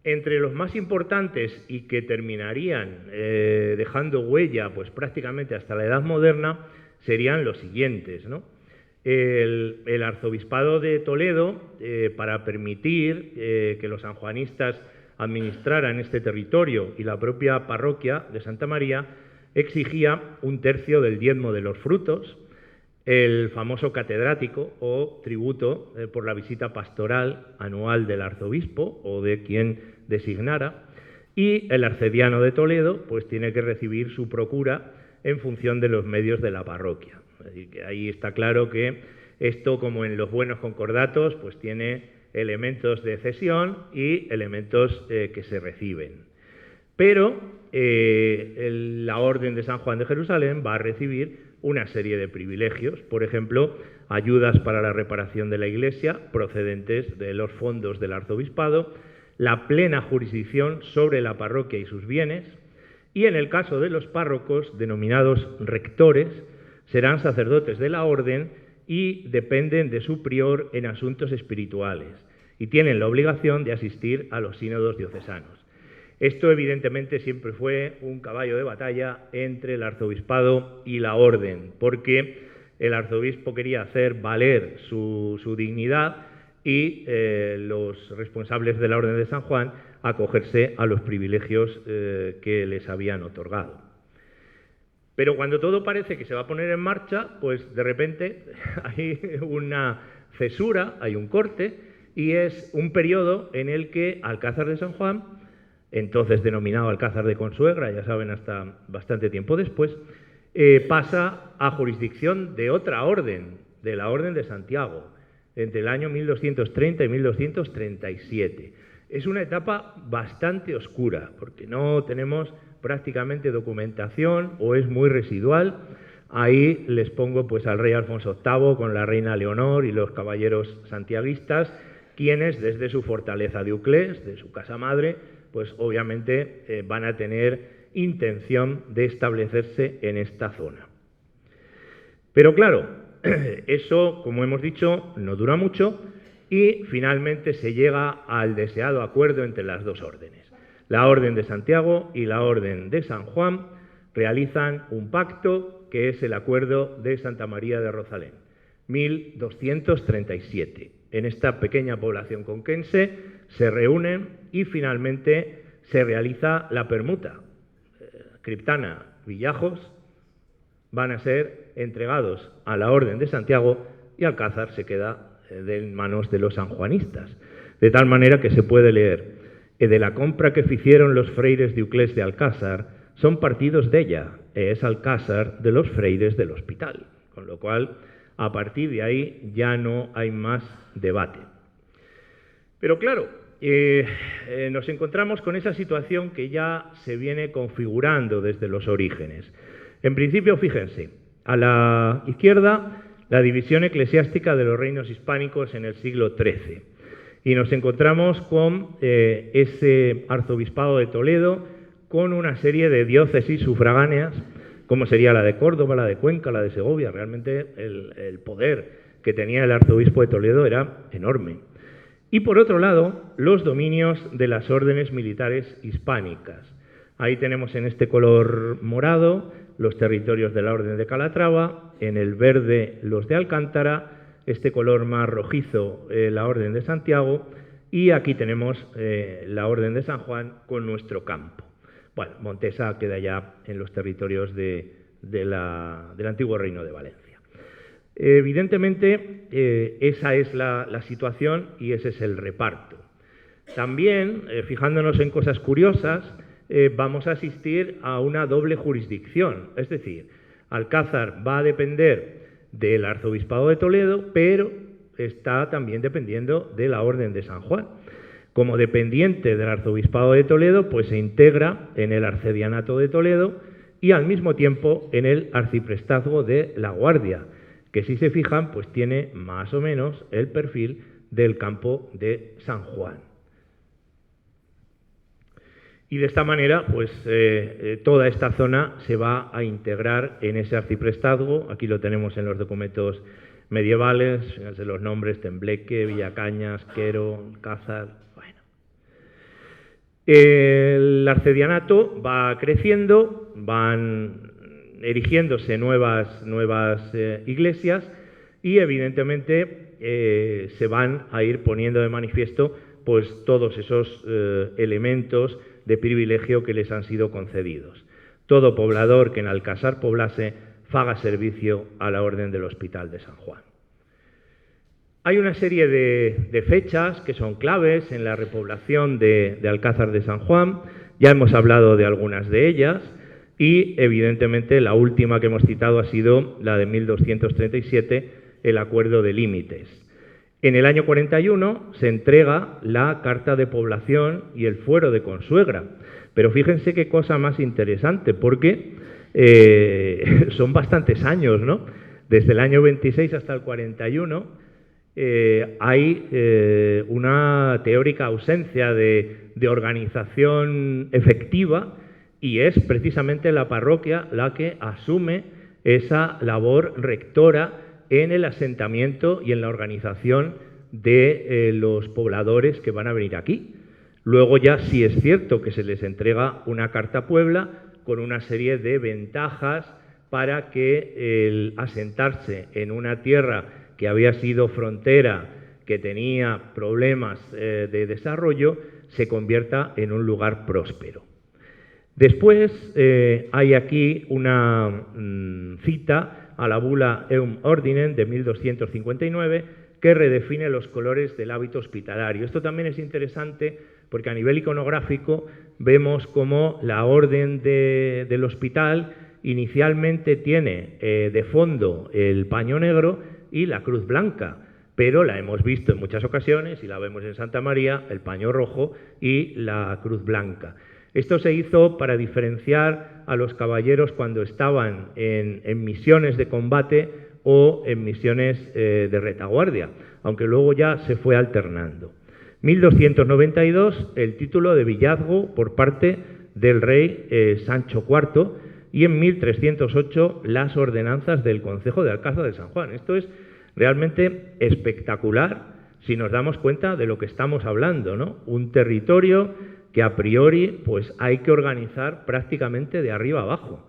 Entre los más importantes y que terminarían dejando huella pues prácticamente hasta la Edad Moderna serían los siguientes, ¿no? El arzobispado de Toledo, para permitir que los sanjuanistas administraran este territorio y la propia parroquia de Santa María, exigía 1/3 del diezmo de los frutos, el famoso catedrático o tributo por la visita pastoral anual del arzobispo o de quien designara, y el arcediano de Toledo pues tiene que recibir su procura en función de los medios de la parroquia. Es decir, que ahí está claro que esto, como en los buenos concordatos, pues tiene elementos de cesión y elementos que se reciben. Pero la Orden de San Juan de Jerusalén va a recibir una serie de privilegios, por ejemplo, ayudas para la reparación de la Iglesia procedentes de los fondos del arzobispado, la plena jurisdicción sobre la parroquia y sus bienes, y en el caso de los párrocos, denominados rectores, serán sacerdotes de la orden y dependen de su prior en asuntos espirituales, y tienen la obligación de asistir a los sínodos diocesanos. Esto, evidentemente, siempre fue un caballo de batalla entre el arzobispado y la orden, porque el arzobispo quería hacer valer su dignidad y los responsables de la Orden de San Juan acogerse a los privilegios que les habían otorgado. Pero cuando todo parece que se va a poner en marcha, pues de repente hay una cesura, hay un corte, y es un periodo en el que Alcázar de San Juan, entonces denominado Alcázar de Consuegra, ya saben, hasta bastante tiempo después, pasa a jurisdicción de otra orden, de la Orden de Santiago, entre el año 1230 y 1237. Es una etapa bastante oscura, porque no tenemos prácticamente documentación o es muy residual. Ahí les pongo pues al rey Alfonso VIII con la reina Leonor y los caballeros santiaguistas, quienes desde su fortaleza de Uclés, de su casa madre, pues obviamente van a tener intención de establecerse en esta zona. Pero claro, eso, como hemos dicho, no dura mucho y finalmente se llega al deseado acuerdo entre las dos órdenes. La Orden de Santiago y la Orden de San Juan realizan un pacto que es el Acuerdo de Santa María de Rosalén, 1237. En esta pequeña población conquense se reúnen y finalmente se realiza la permuta. Criptana, Villajos van a ser entregados a la Orden de Santiago y Alcázar se queda en manos de los sanjuanistas. De tal manera que se puede leer: de la compra que ficieron los freires de Uclés de Alcázar son partidos de ella, es Alcázar de los freires del hospital. Con lo cual, a partir de ahí ya no hay más debate. Pero claro, nos encontramos con esa situación que ya se viene configurando desde los orígenes. En principio, fíjense, a la izquierda, la división eclesiástica de los reinos hispánicos en el siglo XIII. Y nos encontramos con ese arzobispado de Toledo con una serie de diócesis sufragáneas, como sería la de Córdoba, la de Cuenca, la de Segovia. Realmente el poder que tenía el arzobispo de Toledo era enorme. Y por otro lado, los dominios de las órdenes militares hispánicas. Ahí tenemos en este color morado los territorios de la Orden de Calatrava, en el verde los de Alcántara, este color más rojizo la Orden de Santiago, y aquí tenemos la Orden de San Juan con nuestro campo. Bueno, Montesa queda ya en los territorios del antiguo Reino de Valencia. Evidentemente, esa es la situación y ese es el reparto. También, fijándonos en cosas curiosas, vamos a asistir a una doble jurisdicción, es decir, Alcázar va a depender del arzobispado de Toledo, pero está también dependiendo de la Orden de San Juan. Como dependiente del arzobispado de Toledo, pues se integra en el arcedianato de Toledo y al mismo tiempo en el arciprestazgo de La Guardia, que si se fijan, pues tiene más o menos el perfil del campo de San Juan. Y de esta manera, pues toda esta zona se va a integrar en ese arciprestazgo. Aquí lo tenemos en los documentos medievales, fíjense los nombres: Tembleque, Villacañas, Quero, Alcázar. Bueno. El arcedianato va creciendo, van erigiéndose nuevas iglesias y evidentemente se van a ir poniendo de manifiesto pues todos esos elementos de privilegio que les han sido concedidos. Todo poblador que en Alcázar poblase faga servicio a la Orden del Hospital de San Juan. Hay una serie de fechas que son claves en la repoblación de Alcázar de San Juan. Ya hemos hablado de algunas de ellas. y, evidentemente, la última que hemos citado ha sido la de 1237, el Acuerdo de Límites. En el año 41 se entrega la Carta de Población y el Fuero de Consuegra, pero fíjense qué cosa más interesante, porque son bastantes años, ¿no? Desde el año 26 hasta el 41 hay una teórica ausencia de organización efectiva, y es precisamente la parroquia la que asume esa labor rectora en el asentamiento y en la organización de los pobladores que van a venir aquí. Luego ya sí es cierto que se les entrega una Carta a Puebla con una serie de ventajas para que el asentarse en una tierra que había sido frontera, que tenía problemas de desarrollo, se convierta en un lugar próspero. Después hay aquí una cita a la bula Eum Ordinem de 1259 que redefine los colores del hábito hospitalario. Esto también es interesante porque a nivel iconográfico vemos cómo la orden del hospital inicialmente tiene de fondo el paño negro y la cruz blanca, pero la hemos visto en muchas ocasiones, y la vemos en Santa María, el paño rojo y la cruz blanca. Esto se hizo para diferenciar a los caballeros cuando estaban en misiones de combate o en misiones de retaguardia, aunque luego ya se fue alternando. 1292, el título de villazgo por parte del rey Sancho IV, y en 1308 las ordenanzas del Concejo de Alcázar de San Juan. Esto es realmente espectacular si nos damos cuenta de lo que estamos hablando, ¿no? Un territorio que a priori pues hay que organizar prácticamente de arriba abajo.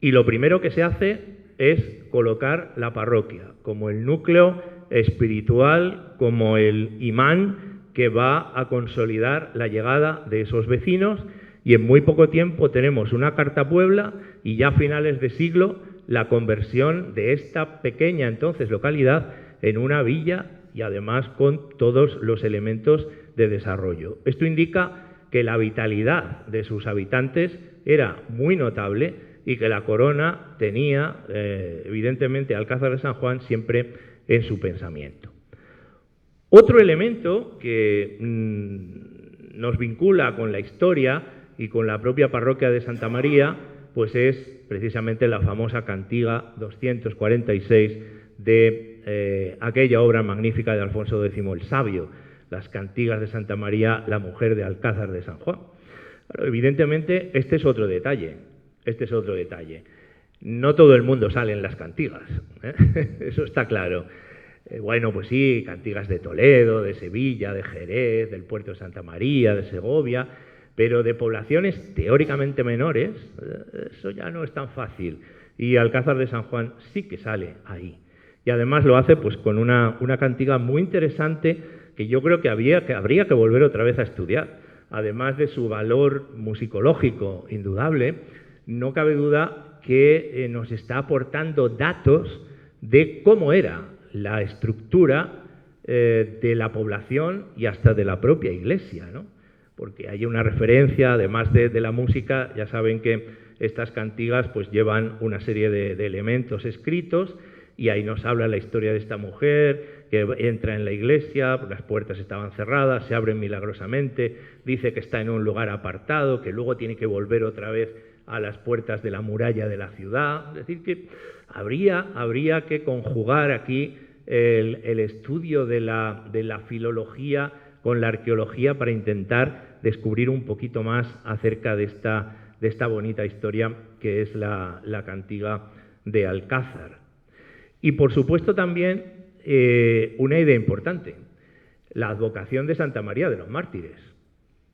Y lo primero que se hace es colocar la parroquia como el núcleo espiritual, como el imán que va a consolidar la llegada de esos vecinos, y en muy poco tiempo tenemos una Carta a Puebla y ya a finales de siglo la conversión de esta pequeña entonces localidad en una villa, y además con todos los elementos de desarrollo. Esto indica que la vitalidad de sus habitantes era muy notable y que la corona tenía, evidentemente, Alcázar de San Juan siempre en su pensamiento. Otro elemento que nos vincula con la historia y con la propia parroquia de Santa María, pues es precisamente la famosa cantiga 246 de aquella obra magnífica de Alfonso X el Sabio, las cantigas de Santa María, la mujer de Alcázar de San Juan. Claro, evidentemente, este es otro detalle. No todo el mundo sale en las cantigas, ¿eh? Eso está claro. Bueno, pues sí, cantigas de Toledo, de Sevilla, de Jerez, del puerto de Santa María, de Segovia, pero de poblaciones teóricamente menores, eso ya no es tan fácil. Y Alcázar de San Juan sí que sale ahí. Y además lo hace pues con una cantiga muy interesante que yo creo que habría que volver otra vez a estudiar. Además de su valor musicológico indudable, no cabe duda que nos está aportando datos de cómo era la estructura de la población y hasta de la propia iglesia, ¿no? Porque hay una referencia, además de la música, ya saben que estas cantigas pues llevan una serie de elementos escritos, y ahí nos habla la historia de esta mujer que entra en la iglesia, las puertas estaban cerradas, se abren milagrosamente, dice que está en un lugar apartado, que luego tiene que volver otra vez a las puertas de la muralla de la ciudad. Es decir, que habría que conjugar aquí el estudio de la filología con la arqueología para intentar descubrir un poquito más acerca de esta bonita historia que es la cantiga de Alcázar. Y por supuesto también una idea importante, la advocación de Santa María de los Mártires.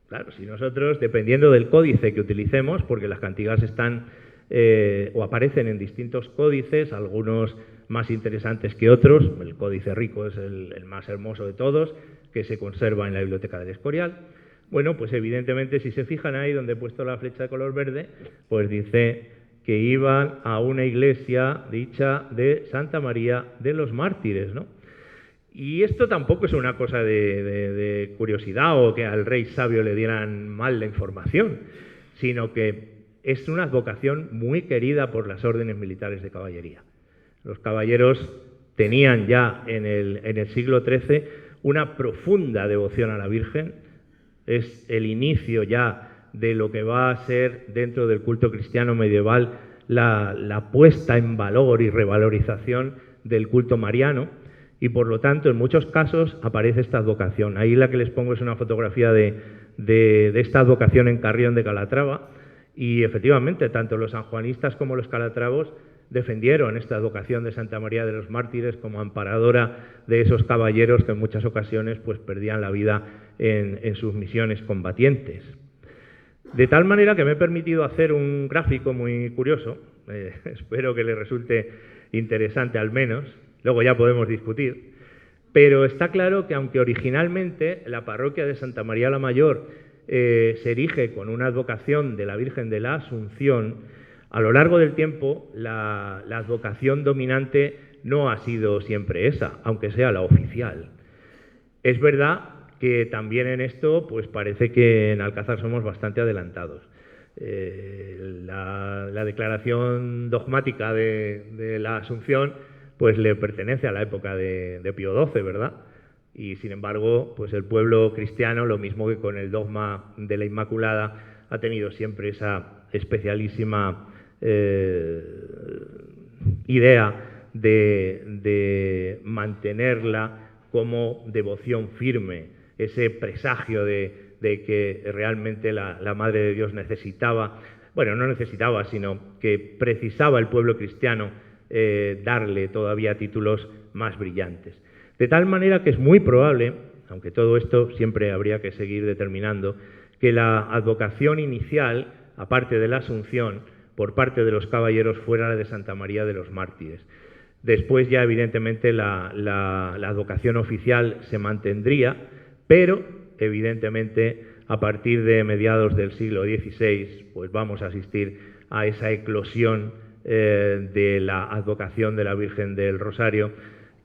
Claro, si nosotros, dependiendo del códice que utilicemos, porque las cantigas están o aparecen en distintos códices, algunos más interesantes que otros, el Códice Rico es el más hermoso de todos, que se conserva en la Biblioteca del Escorial. Bueno, pues evidentemente si se fijan ahí donde he puesto la flecha de color verde, pues dice que iban a una iglesia dicha de Santa María de los Mártires, ¿no? Y esto tampoco es una cosa de curiosidad o que al rey sabio le dieran mal la información, sino que es una advocación muy querida por las órdenes militares de caballería. Los caballeros tenían ya en el siglo XIII una profunda devoción a la Virgen. Es el inicio ya de lo que va a ser dentro del culto cristiano medieval la puesta en valor y revalorización del culto mariano, y por lo tanto en muchos casos aparece esta advocación. Ahí la que les pongo es una fotografía de esta advocación en Carrión de Calatrava, y efectivamente tanto los sanjuanistas como los calatravos defendieron esta advocación de Santa María de los Mártires como amparadora de esos caballeros que en muchas ocasiones pues perdían la vida en sus misiones combatientes. De tal manera que me he permitido hacer un gráfico muy curioso, espero que les resulte interesante al menos, luego ya podemos discutir, pero está claro que aunque originalmente la parroquia de Santa María la Mayor se erige con una advocación de la Virgen de la Asunción, a lo largo del tiempo la advocación dominante no ha sido siempre esa, aunque sea la oficial. Es verdad que también en esto pues parece que en Alcázar somos bastante adelantados. La declaración dogmática de la Asunción pues le pertenece a la época de Pío XII, ¿verdad? Y sin embargo, pues el pueblo cristiano, lo mismo que con el dogma de la Inmaculada, ha tenido siempre esa especialísima idea de mantenerla como devoción firme, ese presagio de que realmente la Madre de Dios necesitaba, bueno, no necesitaba, sino que precisaba el pueblo cristiano darle todavía títulos más brillantes. De tal manera que es muy probable, aunque todo esto siempre habría que seguir determinando, que la advocación inicial, aparte de la Asunción, por parte de los caballeros fuera la de Santa María de los Mártires. Después ya evidentemente la advocación oficial se mantendría, pero evidentemente a partir de mediados del siglo XVI pues vamos a asistir a esa eclosión de la advocación de la Virgen del Rosario,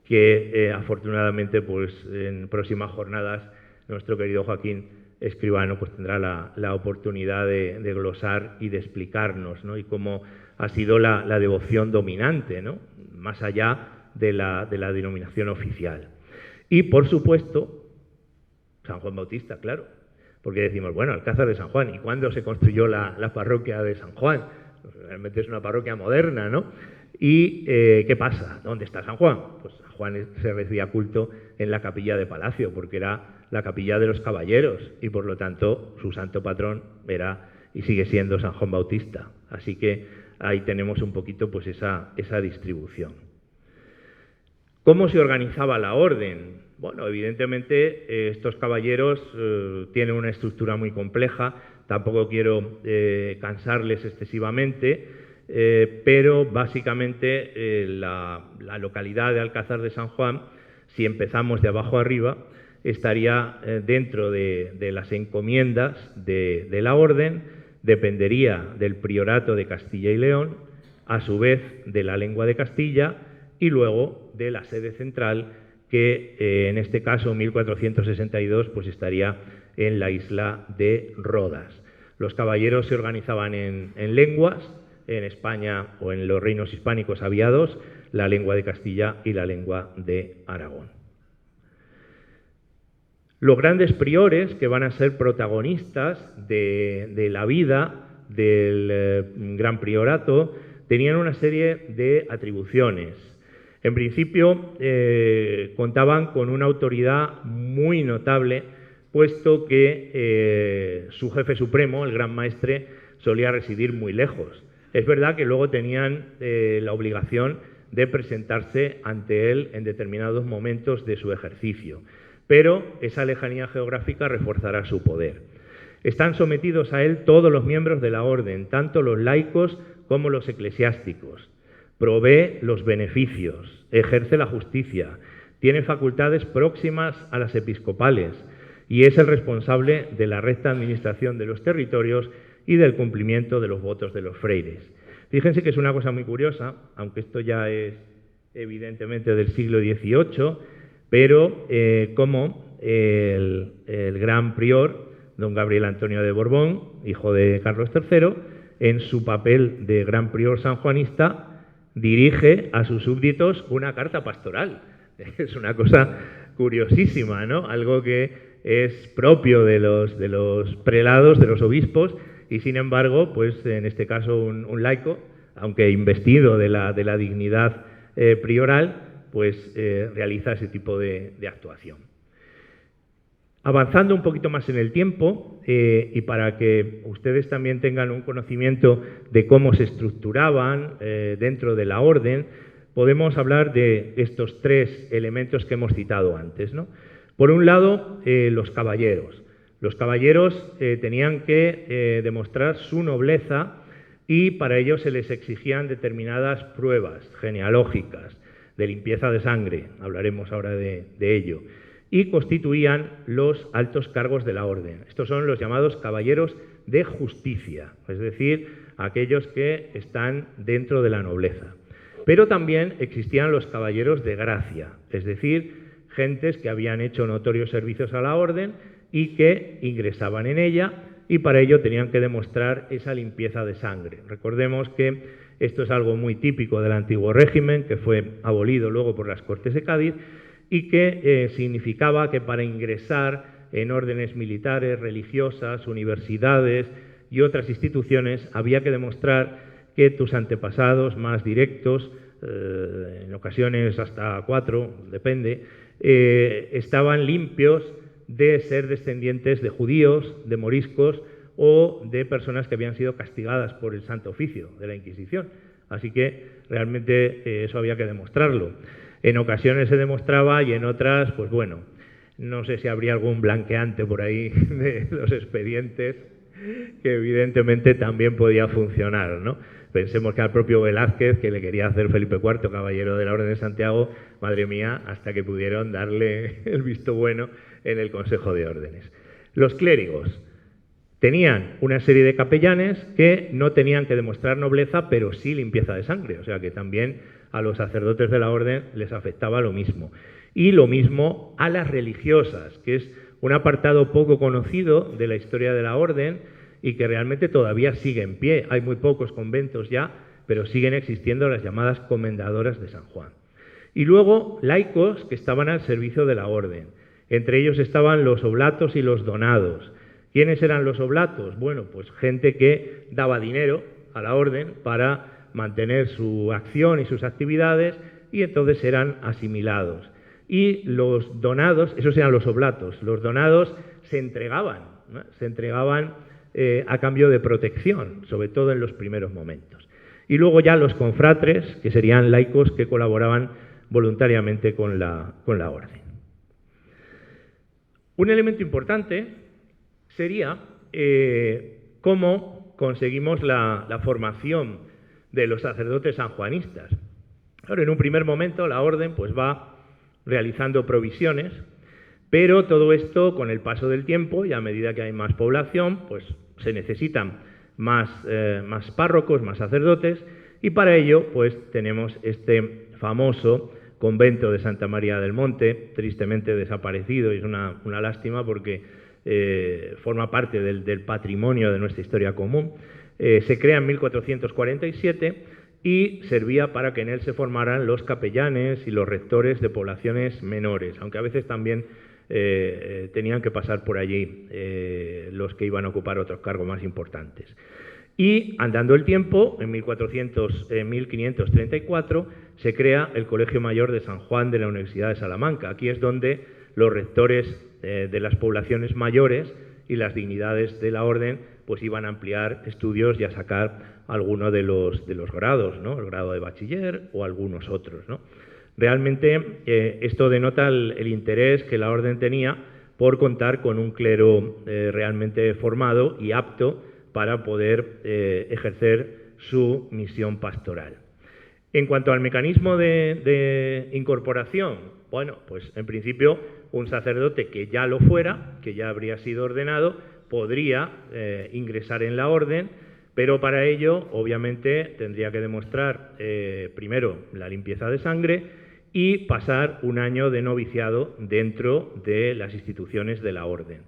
que afortunadamente pues en próximas jornadas nuestro querido Joaquín Escribano pues tendrá la oportunidad de glosar y de explicarnos, ¿no? Y cómo ha sido la devoción dominante, ¿no? Más allá de la denominación oficial. Y por supuesto San Juan Bautista, claro, porque decimos, bueno, Alcázar de San Juan, ¿y cuándo se construyó la parroquia de San Juan? Realmente es una parroquia moderna, ¿no? ¿Y qué pasa? ¿Dónde está San Juan? Pues San Juan se recibía culto en la capilla de Palacio, porque era la capilla de los caballeros, y por lo tanto su santo patrón era y sigue siendo San Juan Bautista. Así que ahí tenemos un poquito pues esa distribución. ¿Cómo se organizaba la orden? Bueno, evidentemente estos caballeros tienen una estructura muy compleja, tampoco quiero cansarles excesivamente, pero básicamente la localidad de Alcázar de San Juan, si empezamos de abajo arriba, estaría dentro de las encomiendas de la orden, dependería del Priorato de Castilla y León, a su vez de la Lengua de Castilla y luego de la sede central, que en este caso 1462 pues estaría en la isla de Rodas. Los caballeros se organizaban en lenguas. En España o en los reinos hispánicos había dos, la lengua de Castilla y la lengua de Aragón. Los grandes priores que van a ser protagonistas de la vida del gran priorato tenían una serie de atribuciones. En principio contaban con una autoridad muy notable, puesto que su jefe supremo, el gran maestre, solía residir muy lejos. Es verdad que luego tenían la obligación de presentarse ante él en determinados momentos de su ejercicio, pero esa lejanía geográfica reforzará su poder. Están sometidos a él todos los miembros de la orden, tanto los laicos como los eclesiásticos. Provee los beneficios, ejerce la justicia, tiene facultades próximas a las episcopales y es el responsable de la recta administración de los territorios y del cumplimiento de los votos de los freires. Fíjense que es una cosa muy curiosa, aunque esto ya es evidentemente del siglo XVIII, pero como el gran prior, don Gabriel Antonio de Borbón, hijo de Carlos III, en su papel de gran prior sanjuanista, dirige a sus súbditos una carta pastoral. Es una cosa curiosísima, ¿no? Algo que es propio de los prelados, de los obispos, y sin embargo, pues en este caso un laico, aunque investido de la dignidad prioral, pues realiza ese tipo de actuación. Avanzando un poquito más en el tiempo, y para que ustedes también tengan un conocimiento de cómo se estructuraban dentro de la orden, podemos hablar de estos tres elementos que hemos citado antes, ¿no? Por un lado, los caballeros. Los caballeros tenían que demostrar su nobleza y para ello se les exigían determinadas pruebas genealógicas, de limpieza de sangre, hablaremos ahora de ello, y constituían los altos cargos de la orden. Estos son los llamados caballeros de justicia, es decir, aquellos que están dentro de la nobleza. Pero también existían los caballeros de gracia, es decir, gentes que habían hecho notorios servicios a la orden y que ingresaban en ella y para ello tenían que demostrar esa limpieza de sangre. Recordemos que esto es algo muy típico del antiguo régimen, que fue abolido luego por las Cortes de Cádiz y que significaba que para ingresar en órdenes militares, religiosas, universidades y otras instituciones había que demostrar que tus antepasados más directos, en ocasiones hasta 4, depende, estaban limpios de ser descendientes de judíos, de moriscos o de personas que habían sido castigadas por el Santo Oficio de la Inquisición. Así que realmente eso había que demostrarlo. En ocasiones se demostraba y en otras, pues bueno, no sé si habría algún blanqueante por ahí de los expedientes que evidentemente también podía funcionar, ¿no? Pensemos que al propio Velázquez, que le quería hacer Felipe IV, caballero de la Orden de Santiago, madre mía, hasta que pudieron darle el visto bueno en el Consejo de Órdenes. Los clérigos tenían una serie de capellanes que no tenían que demostrar nobleza, pero sí limpieza de sangre, o sea que también a los sacerdotes de la orden les afectaba lo mismo. Y lo mismo a las religiosas, que es un apartado poco conocido de la historia de la orden y que realmente todavía sigue en pie. Hay muy pocos conventos ya, pero siguen existiendo las llamadas comendadoras de San Juan. Y luego laicos que estaban al servicio de la orden. Entre ellos estaban los oblatos y los donados. ¿Quiénes eran los oblatos? Bueno, pues gente que daba dinero a la orden para mantener su acción y sus actividades y entonces eran asimilados. Y los donados, esos eran los oblatos, los donados se entregaban, ¿no? Se entregaban a cambio de protección, sobre todo en los primeros momentos. Y luego ya los confratres, que serían laicos que colaboraban voluntariamente con la orden. Un elemento importante sería cómo conseguimos la formación de los sacerdotes sanjuanistas. Ahora, en un primer momento la orden pues va realizando provisiones, pero todo esto con el paso del tiempo y a medida que hay más población, pues se necesitan más párrocos, más sacerdotes, y para ello pues tenemos este famoso convento de Santa María del Monte, tristemente desaparecido, y es una lástima porque forma parte del patrimonio de nuestra historia común. Se crea en 1447 y servía para que en él se formaran los capellanes y los rectores de poblaciones menores, aunque a veces también tenían que pasar por allí los que iban a ocupar otros cargos más importantes. Y andando el tiempo, en 1534 se crea el Colegio Mayor de San Juan de la Universidad de Salamanca. Aquí es donde los rectores de las poblaciones mayores y las dignidades de la orden pues iban a ampliar estudios y a sacar alguno de los grados, ¿no? El grado de bachiller o algunos otros, ¿no? Realmente esto denota el interés que la orden tenía por contar con un clero realmente formado y apto para poder ejercer su misión pastoral. En cuanto al mecanismo de incorporación, bueno, pues en principio un sacerdote que ya lo fuera, que ya habría sido ordenado, podría ingresar en la orden, pero para ello obviamente tendría que demostrar primero la limpieza de sangre y pasar un año de noviciado dentro de las instituciones de la orden.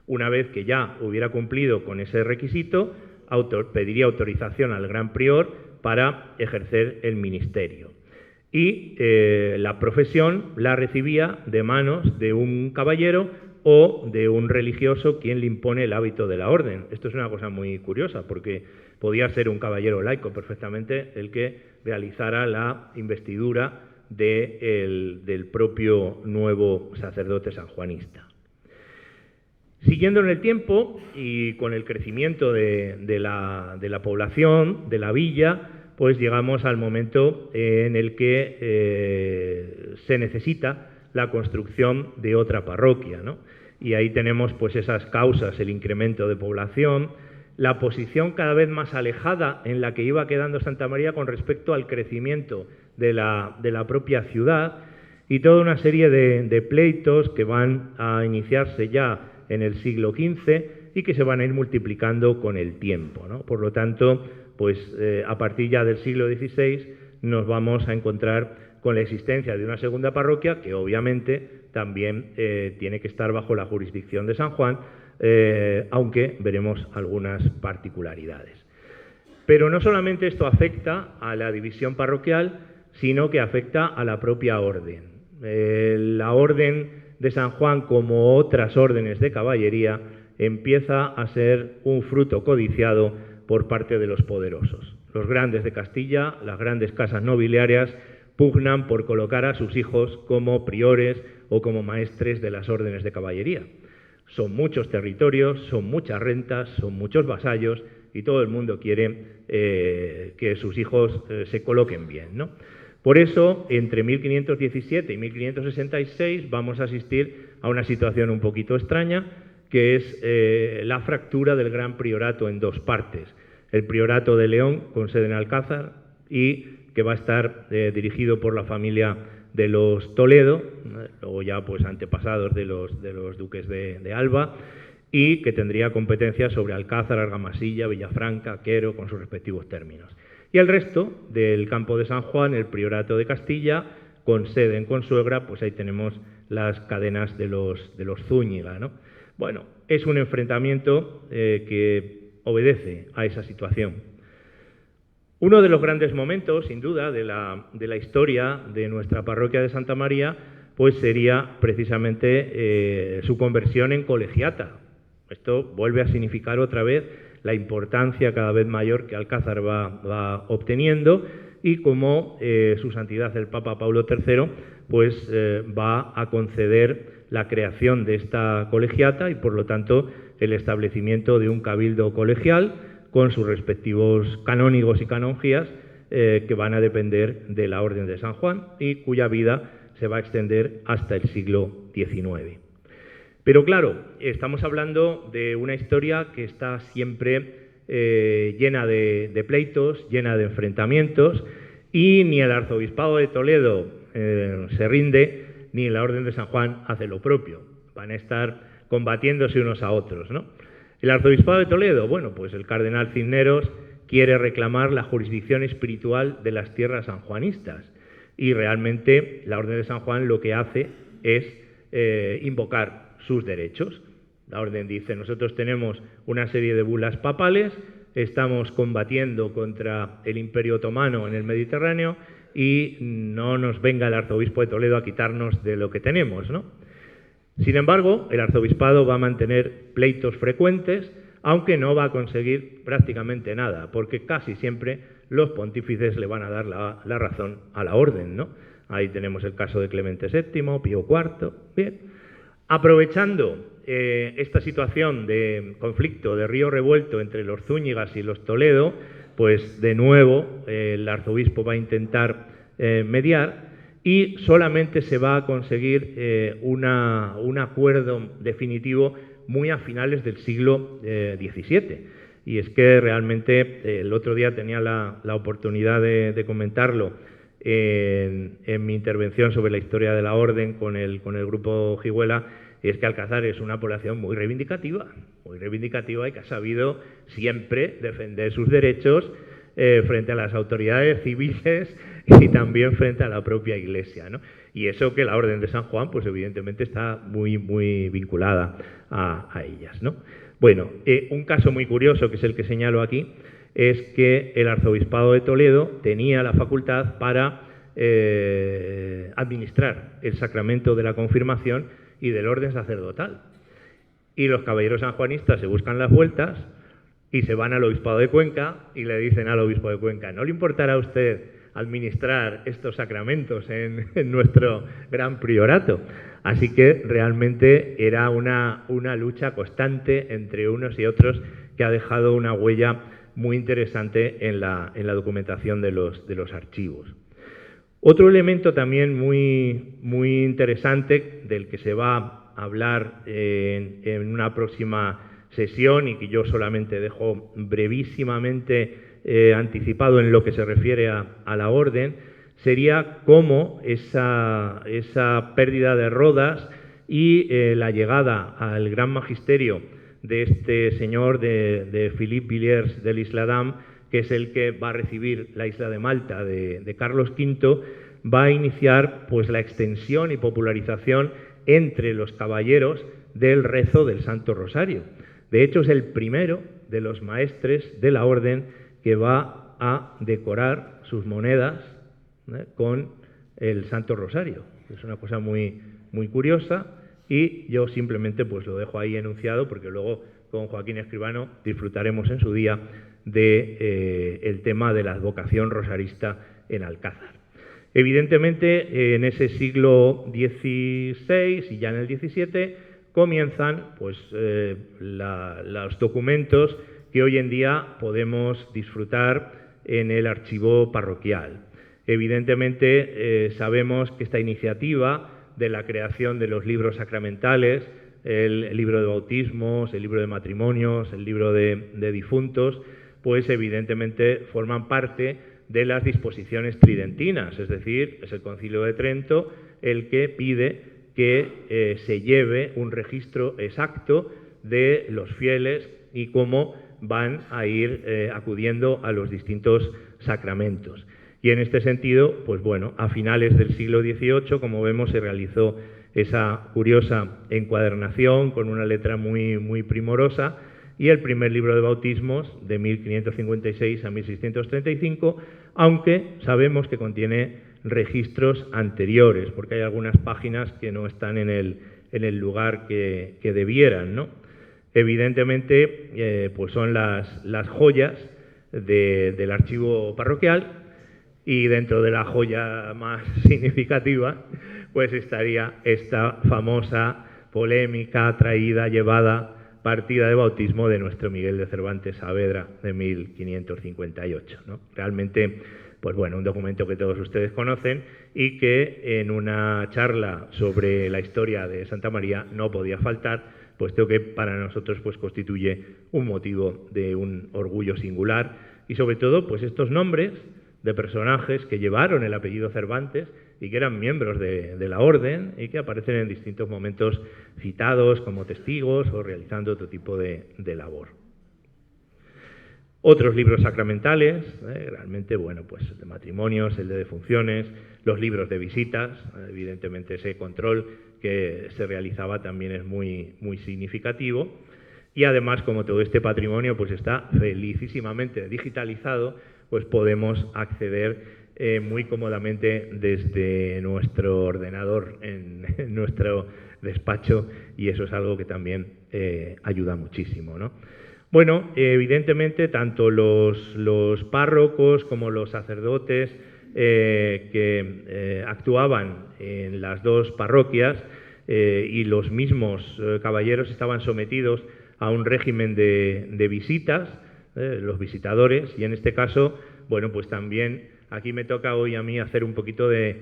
Una vez que ya hubiera cumplido con ese requisito, pediría autorización al gran prior para ejercer el ministerio. Y la profesión la recibía de manos de un caballero o de un religioso quien le impone el hábito de la orden. Esto es una cosa muy curiosa, porque podía ser un caballero laico perfectamente el que realizara la investidura del propio nuevo sacerdote sanjuanista. Siguiendo en el tiempo y con el crecimiento de la población, de la villa, pues llegamos al momento en el que se necesita la construcción de otra parroquia, ¿no? Y ahí tenemos pues esas causas, el incremento de población, la posición cada vez más alejada en la que iba quedando Santa María con respecto al crecimiento de la propia ciudad y toda una serie de pleitos que van a iniciarse ya en el siglo XV y que se van a ir multiplicando con el tiempo, ¿no? Por lo tanto, pues a partir ya del siglo XVI nos vamos a encontrar con la existencia de una segunda parroquia que obviamente también tiene que estar bajo la jurisdicción de San Juan, aunque veremos algunas particularidades. Pero no solamente esto afecta a la división parroquial, sino que afecta a la propia orden. La orden de San Juan, como otras órdenes de caballería, empieza a ser un fruto codiciado por parte de los poderosos. Los grandes de Castilla, las grandes casas nobiliarias, pugnan por colocar a sus hijos como priores o como maestres de las órdenes de caballería. Son muchos territorios, son muchas rentas, son muchos vasallos y todo el mundo quiere que sus hijos se coloquen bien, ¿no? Por eso, entre 1517 y 1566 vamos a asistir a una situación un poquito extraña, que es la fractura del Gran Priorato en dos partes. El Priorato de León, con sede en Alcázar, y que va a estar dirigido por la familia de los Toledo, luego ya pues antepasados de los duques de Alba, y que tendría competencia sobre Alcázar, Argamasilla, Villafranca, Quero, con sus respectivos términos. Y el resto del campo de San Juan, el Priorato de Castilla, con sede en Consuegra, pues ahí tenemos las cadenas de los Zúñiga, ¿no? Bueno, es un enfrentamiento que obedece a esa situación. Uno de los grandes momentos, sin duda, de la historia de nuestra parroquia de Santa María, pues sería precisamente su conversión en colegiata. Esto vuelve a significar otra vez la importancia cada vez mayor que Alcázar va obteniendo y cómo su santidad el Papa Pablo III pues va a conceder la creación de esta colegiata y por lo tanto el establecimiento de un cabildo colegial con sus respectivos canónigos y canongías que van a depender de la Orden de San Juan y cuya vida se va a extender hasta el siglo XIX. Pero claro, estamos hablando de una historia que está siempre llena de pleitos, llena de enfrentamientos, y ni el arzobispado de Toledo se rinde, ni la Orden de San Juan hace lo propio. Van a estar combatiéndose unos a otros, ¿no? El arzobispado de Toledo, bueno, pues el cardenal Cisneros quiere reclamar la jurisdicción espiritual de las tierras sanjuanistas, y realmente la Orden de San Juan lo que hace es invocar sus derechos. La orden dice: nosotros tenemos una serie de bulas papales, estamos combatiendo contra el Imperio Otomano en el Mediterráneo y no nos venga el arzobispo de Toledo a quitarnos de lo que tenemos, ¿no? Sin embargo, el arzobispado va a mantener pleitos frecuentes, aunque no va a conseguir prácticamente nada, porque casi siempre los pontífices le van a dar la razón a la orden, ¿no? Ahí tenemos el caso de Clemente VII, Pío IV, bien. Aprovechando esta situación de conflicto, de río revuelto entre los Zúñigas y los Toledo, pues de nuevo el arzobispo va a intentar mediar y solamente se va a conseguir un acuerdo definitivo muy a finales del siglo XVII. Y es que realmente el otro día tenía la oportunidad de comentarlo en mi intervención sobre la historia de la Orden con el grupo Jiguela, y es que Alcázar es una población muy reivindicativa y que ha sabido siempre defender sus derechos frente a las autoridades civiles y también frente a la propia Iglesia, ¿no? Y eso que la Orden de San Juan, pues evidentemente está muy, muy vinculada a ellas, ¿no? Bueno, un caso muy curioso, que es el que señalo aquí, es que el Arzobispado de Toledo tenía la facultad para administrar el sacramento de la confirmación y del orden sacerdotal. Y los caballeros sanjuanistas se buscan las vueltas y se van al Obispado de Cuenca y le dicen al Obispo de Cuenca: ¿no le importará a usted administrar estos sacramentos en nuestro gran priorato? Así que realmente era una lucha constante entre unos y otros que ha dejado una huella muy interesante en la documentación de los archivos. Otro elemento también muy interesante, del que se va a hablar en una próxima sesión y que yo solamente dejo brevísimamente anticipado en lo que se refiere a la orden, sería cómo esa pérdida de Rodas y la llegada al gran magisterio de este señor de Philippe Villiers de l'Isle-Adam, que es el que va a recibir la isla de Malta de Carlos V, va a iniciar pues la extensión y popularización entre los caballeros del rezo del Santo Rosario. De hecho, es el primero de los maestres de la orden que va a decorar sus monedas con el Santo Rosario. Es una cosa muy curiosa, y yo simplemente pues lo dejo ahí enunciado, porque luego con Joaquín Escribano disfrutaremos en su día el tema de la advocación rosarista en Alcázar. Evidentemente, en ese siglo XVI y ya en el XVII comienzan pues los documentos que hoy en día podemos disfrutar en el archivo parroquial. Evidentemente, sabemos que esta iniciativa de la creación de los libros sacramentales, el libro de bautismos, el libro de matrimonios, el libro de difuntos, pues evidentemente forman parte de las disposiciones tridentinas, es decir, es el Concilio de Trento el que pide que se lleve un registro exacto de los fieles y cómo van a ir acudiendo a los distintos sacramentos. Y en este sentido, pues bueno, a finales del siglo XVIII, como vemos, se realizó esa curiosa encuadernación con una letra muy primorosa, y el primer libro de bautismos de 1556 a 1635, aunque sabemos que contiene registros anteriores, porque hay algunas páginas que no están en el lugar que debieran, ¿no? Evidentemente, pues son las joyas del archivo parroquial, y dentro de la joya más significativa, pues estaría esta famosa, polémica, llevada partida de bautismo de nuestro Miguel de Cervantes Saavedra de 1558, ¿no? Realmente, pues bueno, un documento que todos ustedes conocen y que en una charla sobre la historia de Santa María no podía faltar, puesto que para nosotros pues constituye un motivo de un orgullo singular, y sobre todo pues estos nombres de personajes que llevaron el apellido Cervantes y que eran miembros de la orden y que aparecen en distintos momentos citados como testigos o realizando otro tipo de labor. Otros libros sacramentales, realmente, bueno, pues el de matrimonios, el de defunciones, los libros de visitas, evidentemente ese control que se realizaba también es muy significativo, y además, como todo este patrimonio pues está felicísimamente digitalizado, pues podemos acceder muy cómodamente desde nuestro ordenador en nuestro despacho, y eso es algo que también ayuda muchísimo, ¿no? Bueno, evidentemente tanto los párrocos como los sacerdotes que actuaban en las dos parroquias y los mismos caballeros estaban sometidos a un régimen de visitas, los visitadores, y en este caso, bueno, pues también aquí me toca hoy a mí hacer un poquito de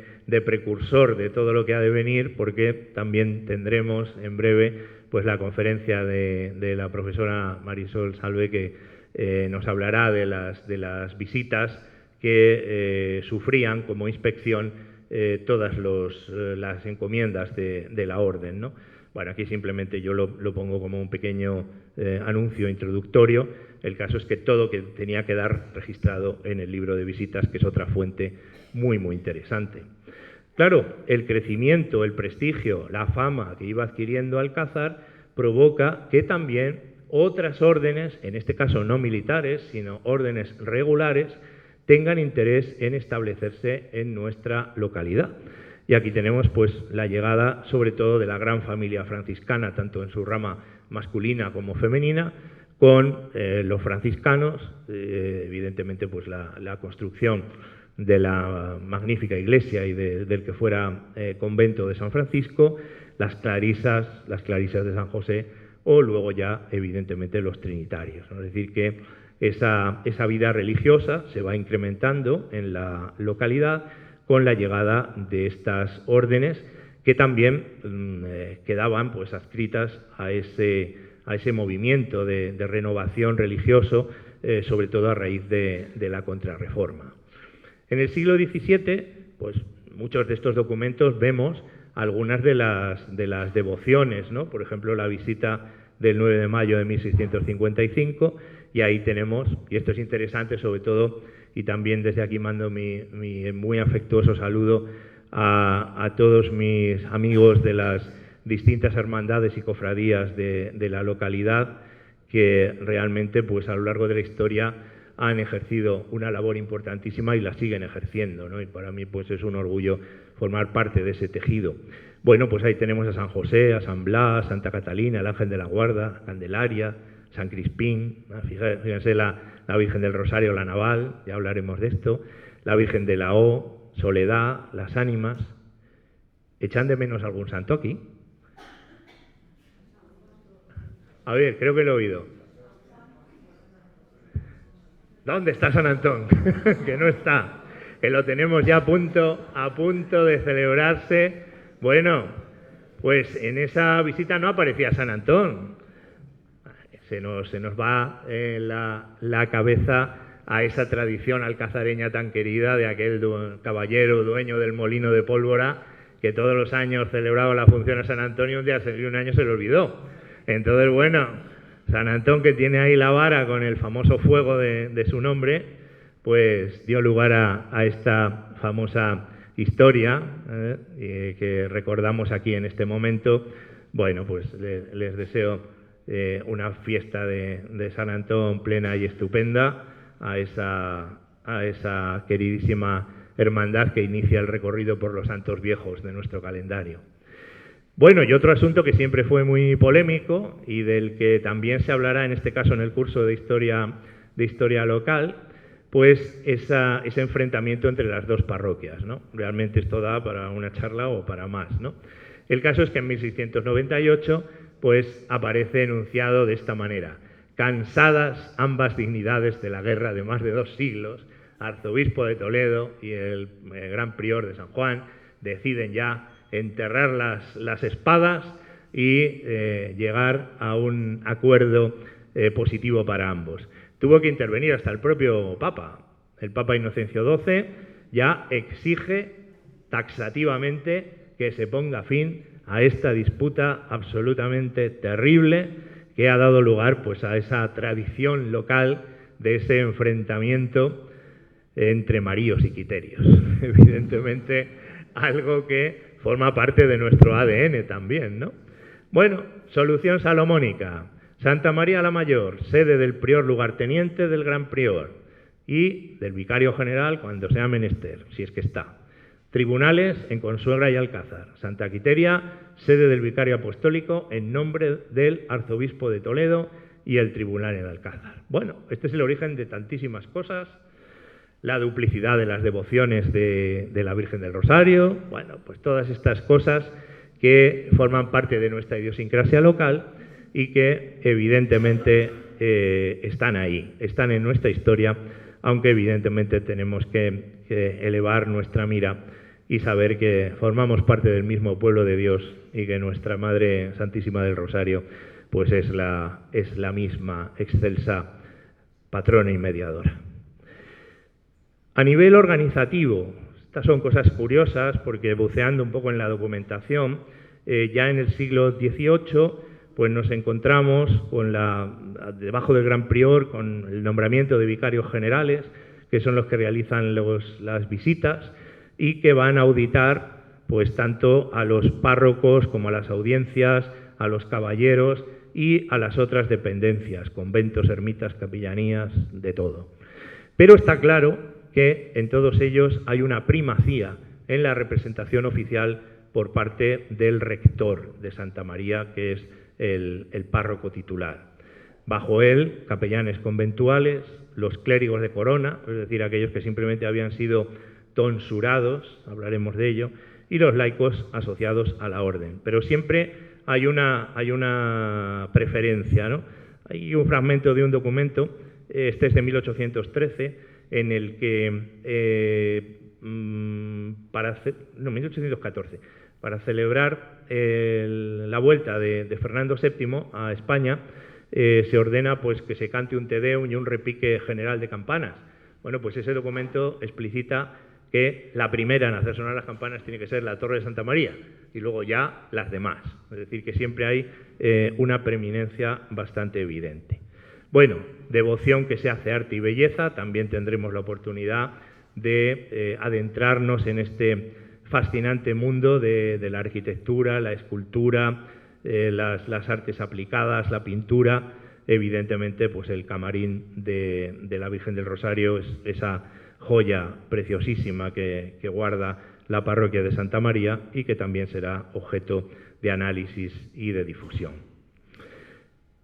precursor de todo lo que ha de venir, porque también tendremos en breve pues la conferencia de la profesora Marisol Salve, que nos hablará de las visitas que sufrían como inspección todas las encomiendas de la orden, ¿no? Bueno, aquí simplemente yo lo pongo como un pequeño anuncio introductorio. El caso es que todo que tenía que dar registrado en el libro de visitas, que es otra fuente muy interesante. Claro, el crecimiento, el prestigio, la fama que iba adquiriendo Alcázar provoca que también otras órdenes, en este caso no militares, sino órdenes regulares, tengan interés en establecerse en nuestra localidad. Y aquí tenemos pues la llegada sobre todo de la gran familia franciscana, tanto en su rama masculina como femenina, con los franciscanos, evidentemente pues la construcción de la magnífica iglesia y del que fuera convento de San Francisco, las clarisas de San José, o luego ya evidentemente los trinitarios, ¿no? Es decir, que esa vida religiosa se va incrementando en la localidad con la llegada de estas órdenes que también quedaban pues adscritas a ese movimiento de renovación religioso, sobre todo a raíz de la Contrarreforma. En el siglo XVII, pues muchos de estos documentos vemos algunas de las devociones, ¿no? Por ejemplo, la visita del 9 de mayo de 1655, y ahí tenemos, y esto es interesante sobre todo, y también desde aquí mando mi muy afectuoso saludo a todos mis amigos de las distintas hermandades y cofradías de la localidad, que realmente pues a lo largo de la historia han ejercido una labor importantísima y la siguen ejerciendo, ¿no? Y para mí pues es un orgullo formar parte de ese tejido. Bueno, pues ahí tenemos a San José, a San Blas, Santa Catalina, el Ángel de la Guarda, Candelaria, San Crispín, fíjense la Virgen del Rosario, la Naval, ya hablaremos de esto, la Virgen de la O, Soledad, las Ánimas. ¿Echan de menos algún santo aquí? A ver, creo que lo he oído. ¿Dónde está San Antón? Que no está, que lo tenemos ya a punto de celebrarse. Bueno, pues en esa visita no aparecía San Antón. Se nos va la cabeza a esa tradición alcazareña tan querida de aquel caballero dueño del molino de pólvora que todos los años celebraba la función a San Antonio, un año se le olvidó. Entonces, bueno, San Antón, que tiene ahí la vara con el famoso fuego de su nombre, pues dio lugar a esta famosa historia que recordamos aquí en este momento. Bueno, pues les deseo una fiesta de San Antón plena y estupenda a esa queridísima hermandad que inicia el recorrido por los santos viejos de nuestro calendario. Bueno, y otro asunto que siempre fue muy polémico y del que también se hablará en este caso en el curso de historia local, pues ese enfrentamiento entre las dos parroquias, ¿no? Realmente esto da para una charla o para más, ¿no? El caso es que en 1698 pues aparece enunciado de esta manera: cansadas ambas dignidades de la guerra de más de 2 siglos, arzobispo de Toledo y el gran prior de San Juan deciden ya enterrar las espadas y llegar a un acuerdo positivo para ambos. Tuvo que intervenir hasta el propio Papa. El Papa Inocencio XII ya exige taxativamente que se ponga fin a esta disputa absolutamente terrible que ha dado lugar pues a esa tradición local de ese enfrentamiento entre maríos y quiterios. Evidentemente algo que forma parte de nuestro ADN también, ¿no? Bueno, solución salomónica. Santa María la Mayor, sede del prior lugarteniente del gran prior y del vicario general cuando sea menester, si es que está. Tribunales en Consuegra y Alcázar. Santa Quiteria, sede del vicario apostólico en nombre del arzobispo de Toledo y el tribunal en Alcázar. Bueno, este es el origen de tantísimas cosas. La duplicidad de las devociones de la Virgen del Rosario. Bueno, pues todas estas cosas que forman parte de nuestra idiosincrasia local y que evidentemente están ahí, están en nuestra historia, aunque evidentemente tenemos que elevar nuestra mira y saber que formamos parte del mismo pueblo de Dios y que nuestra Madre Santísima del Rosario pues es la misma excelsa patrona y mediadora. A nivel organizativo, estas son cosas curiosas porque buceando un poco en la documentación, ya en el siglo XVIII pues nos encontramos con debajo del Gran Prior con el nombramiento de vicarios generales, que son los que realizan las visitas y que van a auditar pues tanto a los párrocos como a las audiencias, a los caballeros y a las otras dependencias, conventos, ermitas, capellanías, de todo. Pero está claro que en todos ellos hay una primacía en la representación oficial por parte del rector de Santa María, que es el párroco titular. Bajo él, capellanes conventuales, los clérigos de corona, es decir, aquellos que simplemente habían sido tonsurados, hablaremos de ello, y los laicos asociados a la orden. Pero siempre hay una preferencia, ¿no? Hay un fragmento de un documento, este es de 1813, en el que 1814, para celebrar la vuelta de Fernando VII a España, se ordena pues que se cante un Te Deum y un repique general de campanas. Bueno, pues ese documento explicita que la primera en hacer sonar las campanas tiene que ser la Torre de Santa María y luego ya las demás. Es decir, que siempre hay una preeminencia bastante evidente. Bueno, devoción que se hace arte y belleza, también tendremos la oportunidad de adentrarnos en este fascinante mundo de la arquitectura, la escultura, las artes aplicadas, la pintura. Evidentemente, pues el camarín de la Virgen del Rosario es esa joya preciosísima que guarda la parroquia de Santa María y que también será objeto de análisis y de difusión.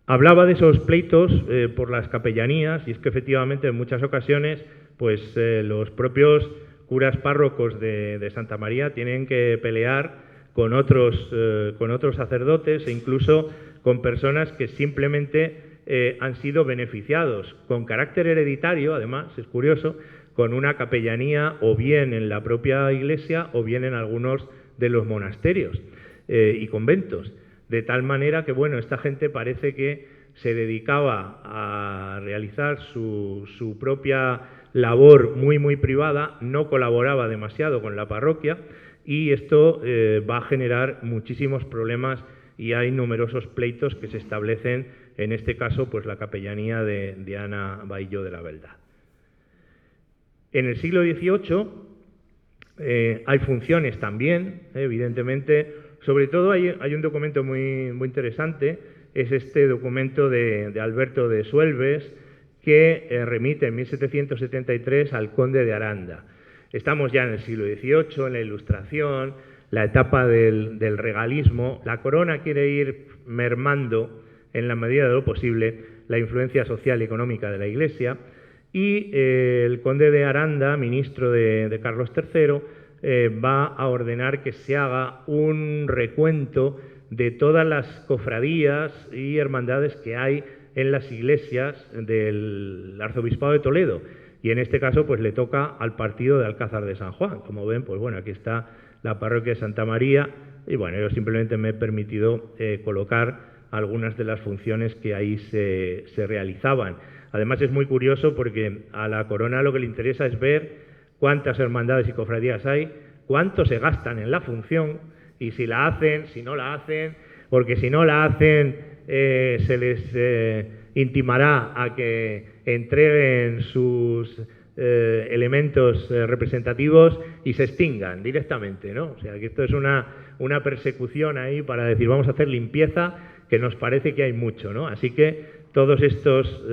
Hablaba de esos pleitos por las capellanías, y es que efectivamente en muchas ocasiones pues los propios curas párrocos de Santa María tienen que pelear con otros sacerdotes e incluso con personas que simplemente han sido beneficiados con carácter hereditario, además, es curioso, con una capellanía o bien en la propia iglesia o bien en algunos de los monasterios y conventos. De tal manera que, bueno, esta gente parece que se dedicaba a realizar su propia labor muy privada, no colaboraba demasiado con la parroquia y esto va a generar muchísimos problemas y hay numerosos pleitos que se establecen, en este caso, pues la capellanía de Ana Baillo de la Beldad. En el siglo XVIII hay funciones también, evidentemente. Sobre todo hay un documento muy interesante, es este documento de Alberto de Suelves, que remite en 1773 al conde de Aranda. Estamos ya en el siglo XVIII, en la Ilustración, la etapa del regalismo. La corona quiere ir mermando, en la medida de lo posible, la influencia social y económica de la Iglesia, y el conde de Aranda, ministro de Carlos III, va a ordenar que se haga un recuento de todas las cofradías y hermandades que hay en las iglesias del Arzobispado de Toledo. Y en este caso, pues le toca al partido de Alcázar de San Juan. Como ven, pues bueno, aquí está la parroquia de Santa María. Y bueno, yo simplemente me he permitido colocar algunas de las funciones que ahí se realizaban. Además, es muy curioso porque a la corona lo que le interesa es ver cuántas hermandades y cofradías hay, cuánto se gastan en la función y si la hacen, si no la hacen, porque si no la hacen se les intimará a que entreguen sus elementos representativos y se extingan directamente, ¿no? O sea, que esto es una persecución ahí para decir vamos a hacer limpieza, que nos parece que hay mucho, ¿no? Así que todos estos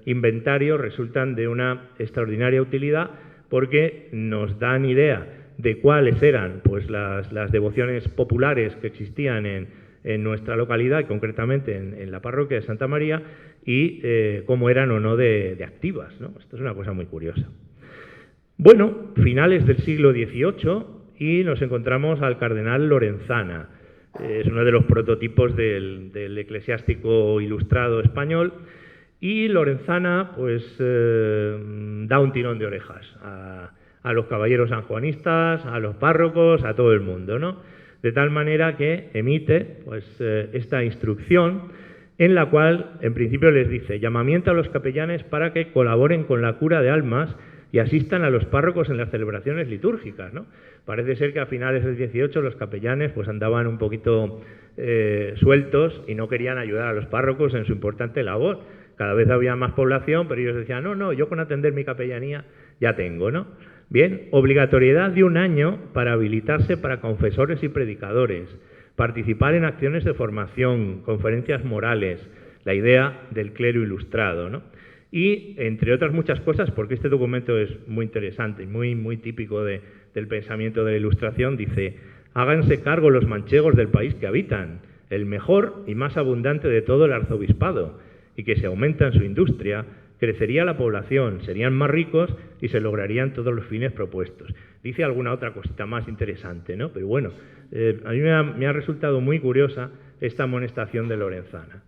inventarios resultan de una extraordinaria utilidad porque nos dan idea de cuáles eran pues, las devociones populares que existían en nuestra localidad, concretamente en la parroquia de Santa María, y cómo eran o no de activas, ¿no? Esto es una cosa muy curiosa. Bueno, finales del siglo XVIII y nos encontramos al cardenal Lorenzana. Es uno de los prototipos del eclesiástico ilustrado español. Y Lorenzana pues da un tirón de orejas a los caballeros sanjuanistas, a los párrocos, a todo el mundo, ¿no? De tal manera que emite pues esta instrucción en la cual en principio les dice llamamiento a los capellanes para que colaboren con la cura de almas y asistan a los párrocos en las celebraciones litúrgicas, ¿no? Parece ser que a finales del XVIII los capellanes pues andaban un poquito sueltos y no querían ayudar a los párrocos en su importante labor. Cada vez había más población, pero ellos decían, no, yo con atender mi capellanía ya tengo, ¿no? Bien, obligatoriedad de 1 año para habilitarse para confesores y predicadores, participar en acciones de formación, conferencias morales, la idea del clero ilustrado, ¿no? Y, entre otras muchas cosas, porque este documento es muy interesante y muy típico del pensamiento de la Ilustración, dice: háganse cargo los manchegos del país que habitan, el mejor y más abundante de todo el arzobispado, y que si aumentan su industria, crecería la población, serían más ricos y se lograrían todos los fines propuestos. Dice alguna otra cosita más interesante, ¿no? Pero bueno, a mí me ha resultado muy curiosa esta amonestación de Lorenzana.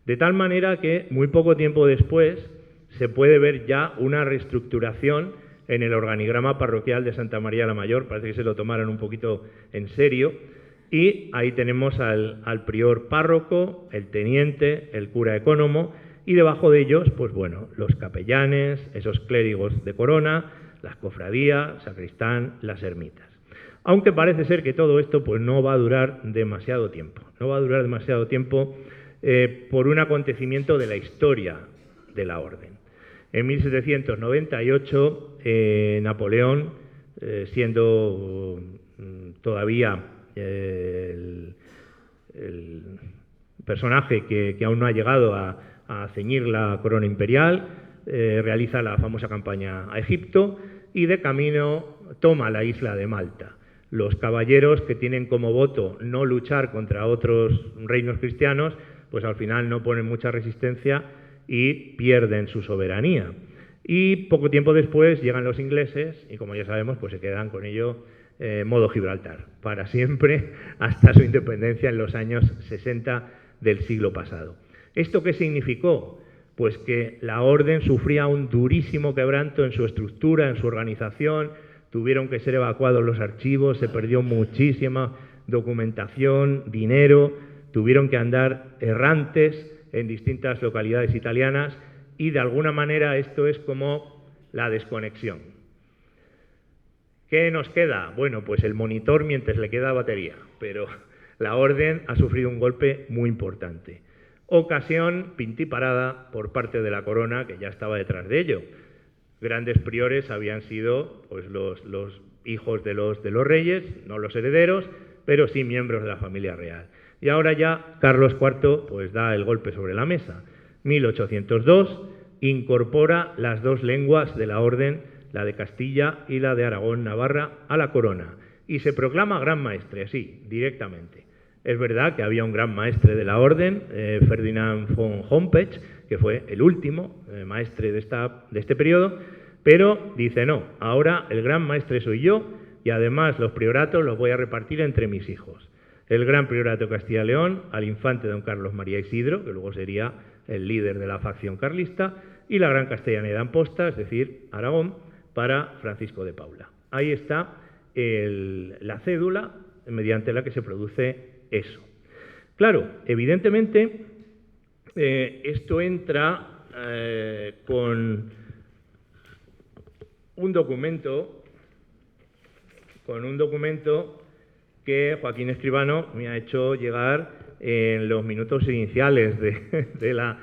De tal manera que muy poco tiempo después se puede ver ya una reestructuración en el organigrama parroquial de Santa María la Mayor, parece que se lo tomaron un poquito en serio, y ahí tenemos al prior párroco, el teniente, el cura ecónomo, y debajo de ellos, pues bueno, los capellanes, esos clérigos de corona, las cofradías, sacristán, las ermitas. Aunque parece ser que todo esto pues no va a durar demasiado tiempo. No va a durar demasiado tiempo por un acontecimiento de la historia de la orden. En 1798, Napoleón, siendo todavía el personaje que aún no ha llegado a ceñir la corona imperial, realiza la famosa campaña a Egipto y de camino toma la isla de Malta. Los caballeros que tienen como voto no luchar contra otros reinos cristianos, pues al final no ponen mucha resistencia y pierden su soberanía. Y poco tiempo después llegan los ingleses y, como ya sabemos, pues se quedan con ello modo Gibraltar, para siempre, hasta su independencia en los años 60 del siglo pasado. ¿Esto qué significó? Pues que la orden sufría un durísimo quebranto en su estructura, en su organización, tuvieron que ser evacuados los archivos, se perdió muchísima documentación, dinero, tuvieron que andar errantes en distintas localidades italianas y de alguna manera esto es como la desconexión. ¿Qué nos queda? Bueno, pues el monitor mientras le queda batería, pero la orden ha sufrido un golpe muy importante. Ocasión pintiparada por parte de la corona, que ya estaba detrás de ello. Grandes priores habían sido pues, los hijos de los reyes, no los herederos, pero sí miembros de la familia real. Y ahora ya Carlos IV pues, da el golpe sobre la mesa. 1802 incorpora las dos lenguas de la orden, la de Castilla y la de Aragón-Navarra, a la corona y se proclama gran maestre, así, directamente. Es verdad que había un gran maestre de la orden, Ferdinand von Hompesch, que fue el último maestre de este periodo, pero dice no, ahora el gran maestre soy yo y además los prioratos los voy a repartir entre mis hijos. El gran priorato de Castilla y León al infante don Carlos María Isidro, que luego sería el líder de la facción carlista, y la gran castellanía de Amposta, es decir, Aragón, para Francisco de Paula. Ahí está la cédula mediante la que se produce eso. Claro, evidentemente, esto entra con un documento que Joaquín Escribano me ha hecho llegar en los minutos iniciales de la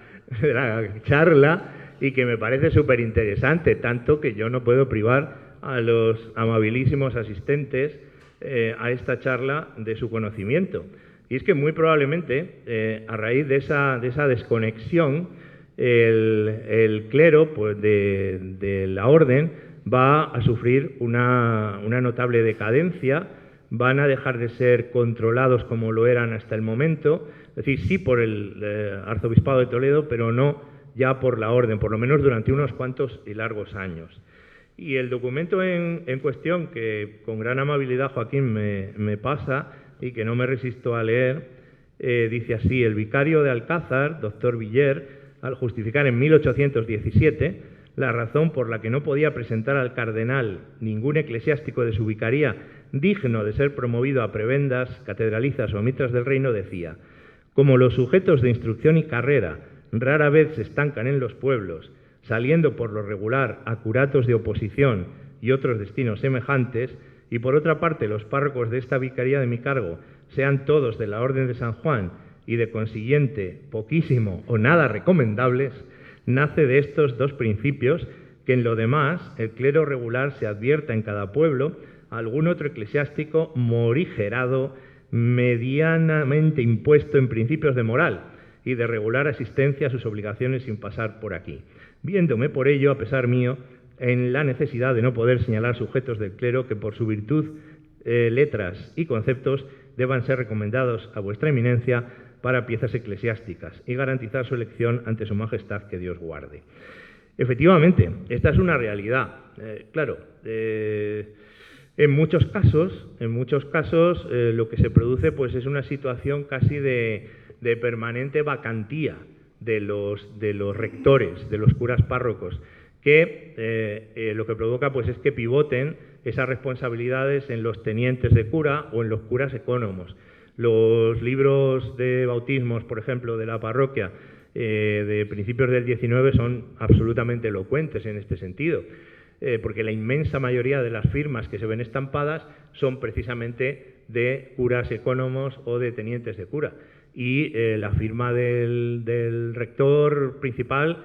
charla y que me parece súper interesante, tanto que yo no puedo privar a los amabilísimos asistentes a esta charla de su conocimiento. Y es que muy probablemente, a raíz de esa desconexión, el clero pues, de la orden va a sufrir una notable decadencia, van a dejar de ser controlados como lo eran hasta el momento, es decir, sí por el arzobispado de Toledo, pero no ya por la orden, por lo menos durante unos cuantos y largos años. Y el documento en cuestión, que con gran amabilidad Joaquín me pasa y que no me resisto a leer, dice así: el vicario de Alcázar, doctor Viller, al justificar en 1817 la razón por la que no podía presentar al cardenal ningún eclesiástico de su vicaría digno de ser promovido a prebendas, catedralizas o mitras del reino, decía: como los sujetos de instrucción y carrera rara vez se estancan en los pueblos, saliendo por lo regular a curatos de oposición y otros destinos semejantes, y por otra parte los párrocos de esta vicaría de mi cargo sean todos de la Orden de San Juan y de consiguiente poquísimo o nada recomendables, nace de estos dos principios que en lo demás el clero regular se advierta en cada pueblo algún otro eclesiástico morigerado medianamente impuesto en principios de moral y de regular asistencia a sus obligaciones sin pasar por aquí, viéndome por ello, a pesar mío, en la necesidad de no poder señalar sujetos del clero que por su virtud, letras y conceptos deban ser recomendados a vuestra eminencia para piezas eclesiásticas y garantizar su elección ante su majestad, que Dios guarde. Efectivamente, esta es una realidad. Claro, en muchos casos lo que se produce pues es una situación casi de permanente vacantía de los rectores, de los curas párrocos, que lo que provoca pues es que pivoten esas responsabilidades en los tenientes de cura o en los curas ecónomos. Los libros de bautismos, por ejemplo, de la parroquia de principios del 19 son absolutamente elocuentes en este sentido, porque la inmensa mayoría de las firmas que se ven estampadas son precisamente de curas ecónomos o de tenientes de cura. Y la firma del rector principal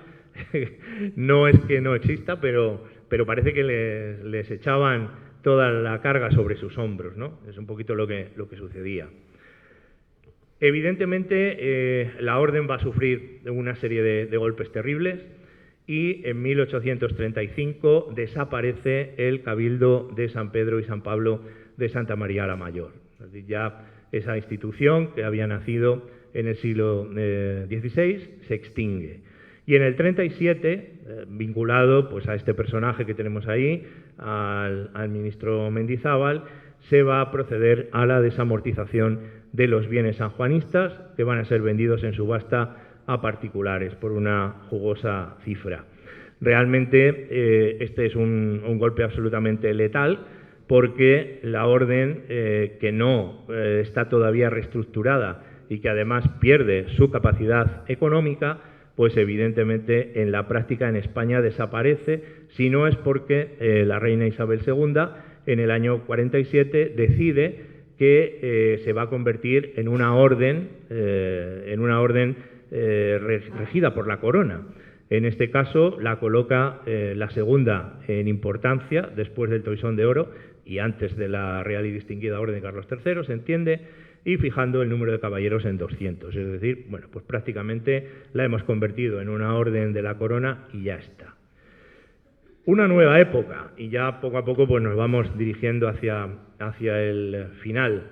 no es que no exista, pero parece que les echaban toda la carga sobre sus hombros, ¿no? Es un poquito lo que sucedía. Evidentemente, la orden va a sufrir una serie de golpes terribles y en 1835 desaparece el Cabildo de San Pedro y San Pablo de Santa María la Mayor. Es decir, ya esa institución que había nacido en el siglo XVI se extingue. Y en el 37, vinculado pues, a este personaje que tenemos ahí, al ministro Mendizábal, se va a proceder a la desamortización de los bienes sanjuanistas que van a ser vendidos en subasta a particulares por una jugosa cifra. Realmente este es un golpe absolutamente letal porque la orden, que no está todavía reestructurada y que además pierde su capacidad económica, pues evidentemente en la práctica en España desaparece, si no es porque la reina Isabel II en el año 47 decide que se va a convertir en una orden regida por la corona. En este caso la coloca la segunda en importancia después del Toisón de Oro y antes de la Real y Distinguida Orden de Carlos III, se entiende, y fijando el número de caballeros en 200. Es decir, bueno, pues prácticamente la hemos convertido en una orden de la corona y ya está. Una nueva época, y ya poco a poco pues nos vamos dirigiendo hacia el final.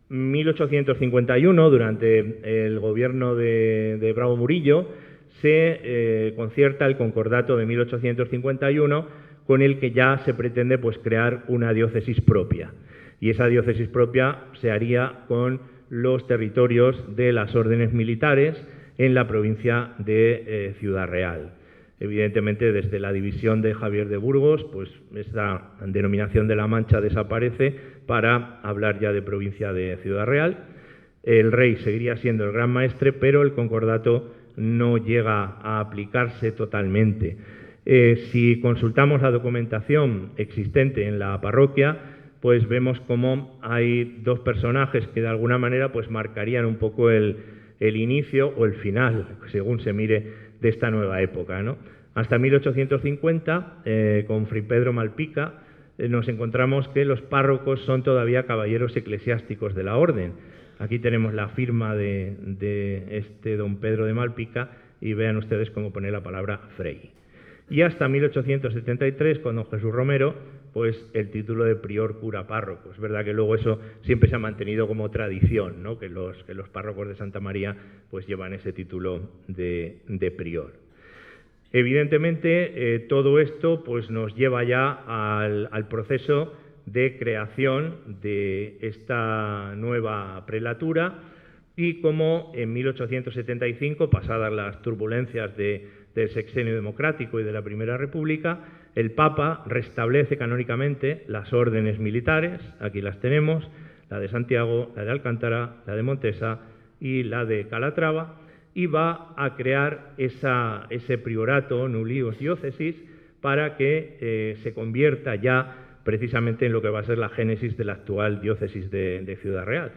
1851, durante el gobierno de Bravo Murillo, se concierta el concordato de 1851, con el que ya se pretende pues, crear una diócesis propia. Y esa diócesis propia se haría con los territorios de las órdenes militares en la provincia de Ciudad Real. Evidentemente, desde la división de Javier de Burgos, pues esta denominación de La Mancha desaparece para hablar ya de provincia de Ciudad Real. El rey seguiría siendo el gran maestre, pero el concordato no llega a aplicarse totalmente. Si consultamos la documentación existente en la parroquia, pues vemos cómo hay dos personajes que de alguna manera pues marcarían un poco el inicio o el final, según se mire, de esta nueva época, ¿no? Hasta 1850, con Fray Pedro Malpica, nos encontramos que los párrocos son todavía caballeros eclesiásticos de la orden. Aquí tenemos la firma de este don Pedro de Malpica y vean ustedes cómo pone la palabra Frei. Y hasta 1873, con don Jesús Romero, pues el título de prior cura párroco. Es verdad que luego eso siempre se ha mantenido como tradición, ¿no? que los párrocos de Santa María pues llevan ese título de prior. Evidentemente, todo esto pues nos lleva ya al proceso de creación de esta nueva prelatura y como en 1875, pasadas las turbulencias del sexenio democrático y de la Primera República, el Papa restablece canónicamente las órdenes militares, aquí las tenemos, la de Santiago, la de Alcántara, la de Montesa y la de Calatrava, y va a crear ese priorato nullius diócesis para que se convierta ya precisamente en lo que va a ser la génesis de la actual diócesis de Ciudad Real.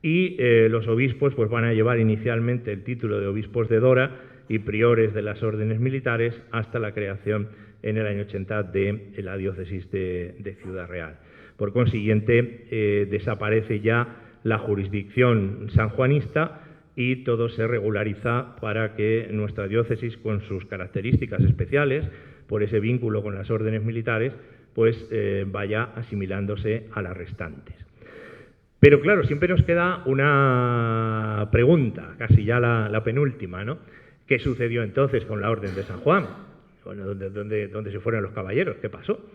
Y los obispos pues, van a llevar inicialmente el título de obispos de Dora y priores de las órdenes militares hasta la creación en el año 80 de la diócesis de Ciudad Real. Por consiguiente, desaparece ya la jurisdicción sanjuanista y todo se regulariza para que nuestra diócesis, con sus características especiales, por ese vínculo con las órdenes militares, pues vaya asimilándose a las restantes. Pero claro, siempre nos queda una pregunta, casi ya la penúltima, ¿no? ¿Qué sucedió entonces con la Orden de San Juan? Bueno, ¿dónde se fueron los caballeros? ¿Qué pasó?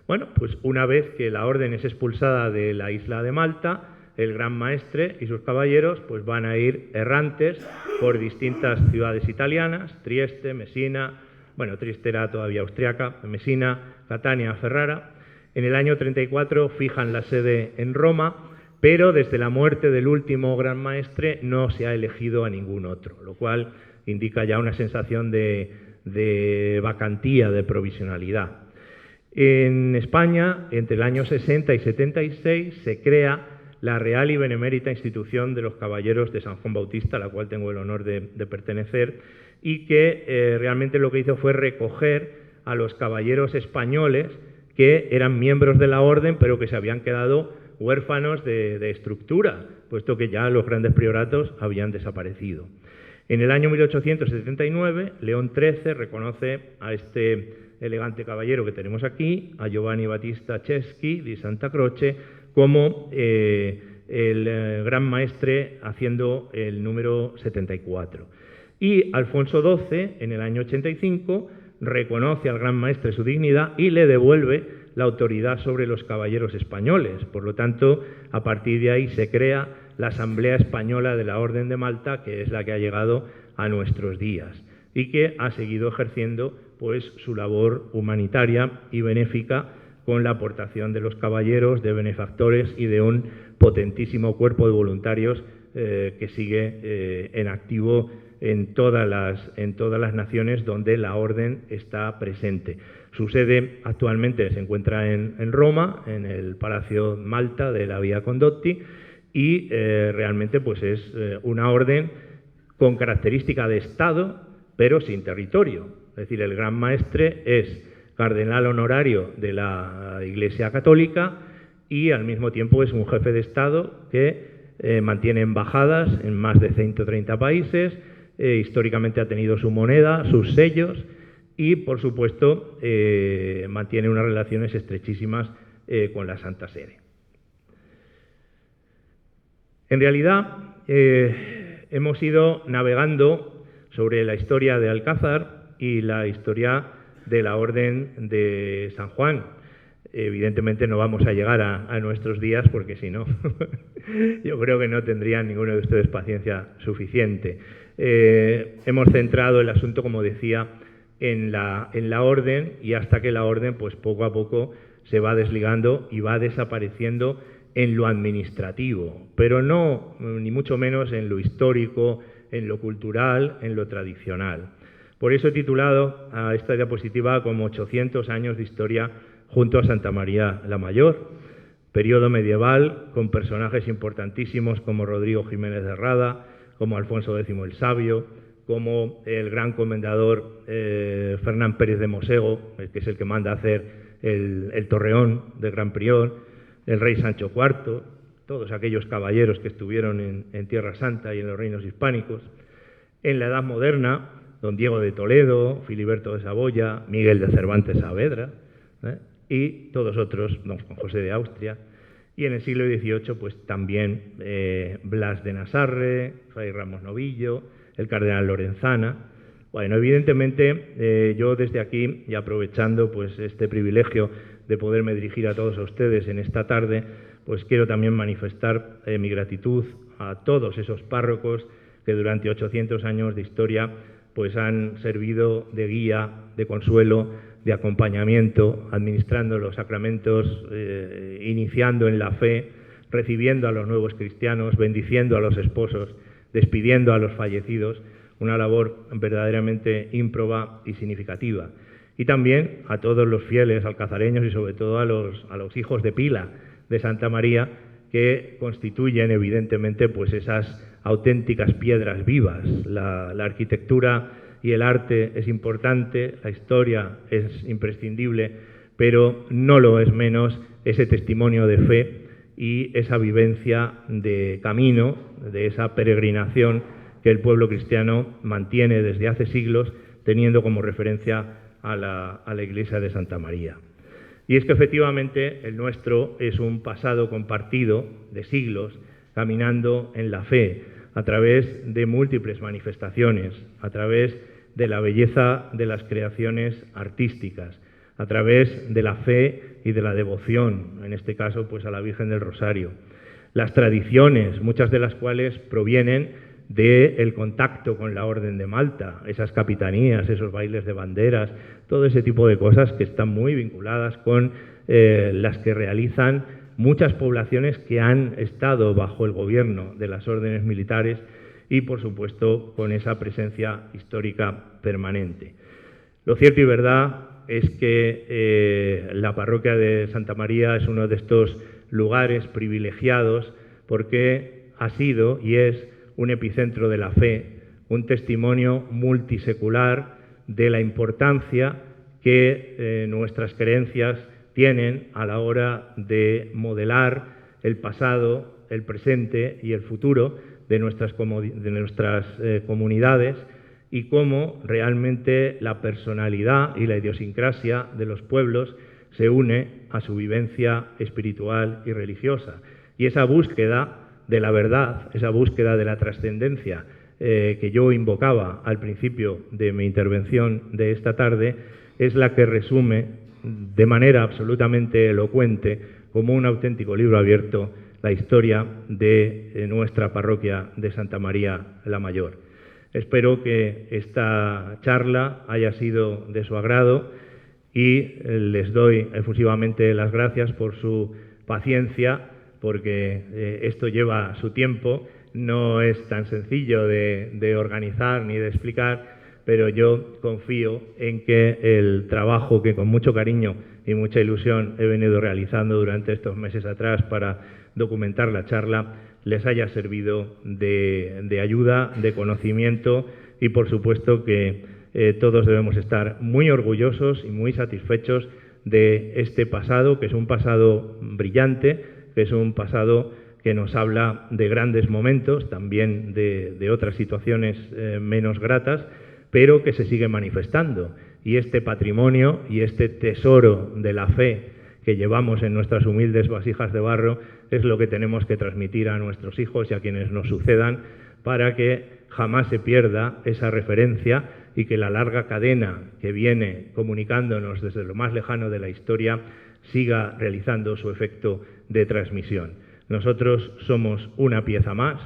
Bueno, pues una vez que la orden es expulsada de la isla de Malta, el Gran Maestre y sus caballeros pues van a ir errantes por distintas ciudades italianas, Trieste, Messina, bueno, Trieste era todavía austriaca, Messina, Catania, Ferrara. En el año 34 fijan la sede en Roma, pero desde la muerte del último Gran Maestre no se ha elegido a ningún otro, lo cual indica ya una sensación de vacantía, de provisionalidad. En España, entre el año 60 y 76, se crea la Real y Benemérita Institución de los Caballeros de San Juan Bautista, a la cual tengo el honor de pertenecer, y que realmente lo que hizo fue recoger a los caballeros españoles que eran miembros de la orden, pero que se habían quedado huérfanos de estructura, puesto que ya los grandes prioratos habían desaparecido. En el año 1879, León XIII reconoce a este elegante caballero que tenemos aquí, a Giovanni Battista Ceschi di Santa Croce, como el Gran Maestre, haciendo el número 74. Y Alfonso XII, en el año 85, reconoce al Gran Maestre su dignidad y le devuelve la autoridad sobre los caballeros españoles. Por lo tanto, a partir de ahí se crea la Asamblea Española de la Orden de Malta, que es la que ha llegado a nuestros días y que ha seguido ejerciendo pues su labor humanitaria y benéfica, con la aportación de los caballeros, de benefactores y de un potentísimo cuerpo de voluntarios que sigue en activo en todas las naciones donde la orden está presente. Su sede actualmente se encuentra en Roma, en el Palacio Malta de la Via Condotti, y realmente pues es una orden con característica de Estado, pero sin territorio. Es decir, el Gran Maestre es cardenal honorario de la Iglesia Católica y al mismo tiempo es un jefe de Estado que mantiene embajadas en más de 130 países, históricamente ha tenido su moneda, sus sellos y, por supuesto, mantiene unas relaciones estrechísimas con la Santa Sede. En realidad, hemos ido navegando sobre la historia de Alcázar y la historia de la Orden de San Juan. Evidentemente no vamos a llegar a nuestros días porque si no, yo creo que no tendrían ninguno de ustedes paciencia suficiente. Hemos centrado el asunto, como decía, en la Orden, y hasta que la Orden, pues poco a poco se va desligando y va desapareciendo en lo administrativo, pero no, ni mucho menos en lo histórico, en lo cultural, en lo tradicional. Por eso he titulado a esta diapositiva como 800 años de historia junto a Santa María la Mayor, periodo medieval con personajes importantísimos como Rodrigo Jiménez de Rada, como Alfonso X el Sabio, como el gran comendador Fernán Pérez de Mosego, que es el que manda hacer el torreón de Gran Prior, el rey Sancho IV, todos aquellos caballeros que estuvieron en Tierra Santa y en los reinos hispánicos. En la Edad Moderna, don Diego de Toledo, Filiberto de Saboya, Miguel de Cervantes Saavedra, y todos otros, don Juan José de Austria. Y en el siglo XVIII, pues también Blas de Nasarre, Fray Ramos Novillo, el cardenal Lorenzana. Bueno, evidentemente yo desde aquí, y aprovechando pues este privilegio de poderme dirigir a todos ustedes en esta tarde, pues quiero también manifestar mi gratitud a todos esos párrocos que durante 800 años de historia pues han servido de guía, de consuelo, de acompañamiento, administrando los sacramentos, iniciando en la fe, recibiendo a los nuevos cristianos, bendiciendo a los esposos, despidiendo a los fallecidos, una labor verdaderamente ímproba y significativa. Y también a todos los fieles alcazareños y sobre todo a los hijos de pila de Santa María, que constituyen evidentemente pues esas auténticas piedras vivas. La arquitectura y el arte es importante, la historia es imprescindible, pero no lo es menos ese testimonio de fe y esa vivencia de camino, de esa peregrinación que el pueblo cristiano mantiene desde hace siglos, teniendo como referencia a la Iglesia de Santa María. Y es que efectivamente el nuestro es un pasado compartido de siglos, caminando en la fe, a través de múltiples manifestaciones, a través de la belleza de las creaciones artísticas, a través de la fe y de la devoción, en este caso pues a la Virgen del Rosario. Las tradiciones, muchas de las cuales provienen del contacto con la Orden de Malta, esas capitanías, esos bailes de banderas, todo ese tipo de cosas que están muy vinculadas con las que realizan muchas poblaciones que han estado bajo el gobierno de las órdenes militares y, por supuesto, con esa presencia histórica permanente. Lo cierto y verdad es que la parroquia de Santa María es uno de estos lugares privilegiados porque ha sido y es un epicentro de la fe, un testimonio multisecular de la importancia que nuestras creencias tienen a la hora de modelar el pasado, el presente y el futuro de nuestras comunidades, y cómo realmente la personalidad y la idiosincrasia de los pueblos se une a su vivencia espiritual y religiosa. Y esa búsqueda de la verdad, esa búsqueda de la trascendencia que yo invocaba al principio de mi intervención de esta tarde, es la que resume de manera absolutamente elocuente, como un auténtico libro abierto, la historia de nuestra parroquia de Santa María la Mayor. Espero que esta charla haya sido de su agrado y les doy efusivamente las gracias por su paciencia, porque esto lleva su tiempo, no es tan sencillo de organizar ni de explicar, pero yo confío en que el trabajo que con mucho cariño y mucha ilusión he venido realizando durante estos meses atrás para documentar la charla les haya servido de ayuda, de conocimiento y, por supuesto, que todos debemos estar muy orgullosos y muy satisfechos de este pasado, que es un pasado brillante, que es un pasado que nos habla de grandes momentos, también de otras situaciones menos gratas, pero que se sigue manifestando. Y este patrimonio y este tesoro de la fe que llevamos en nuestras humildes vasijas de barro es lo que tenemos que transmitir a nuestros hijos y a quienes nos sucedan, para que jamás se pierda esa referencia y que la larga cadena que viene comunicándonos desde lo más lejano de la historia siga realizando su efecto de transmisión. Nosotros somos una pieza más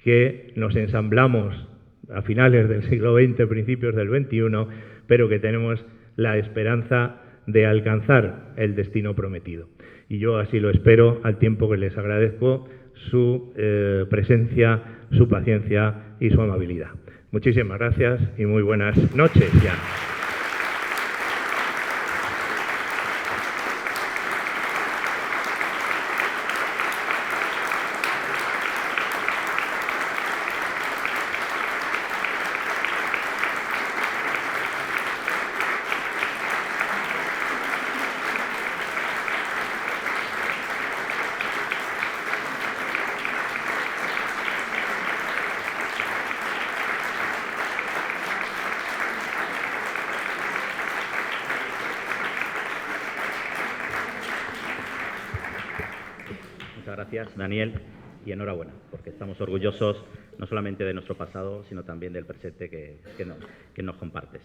que nos ensamblamos a finales del siglo XX, principios del XXI, pero que tenemos la esperanza de alcanzar el destino prometido. Y yo así lo espero, al tiempo que les agradezco su presencia, su paciencia y su amabilidad. Muchísimas gracias y muy buenas noches ya. Gracias, Daniel, y enhorabuena, porque estamos orgullosos no solamente de nuestro pasado, sino también del presente que nos compartes.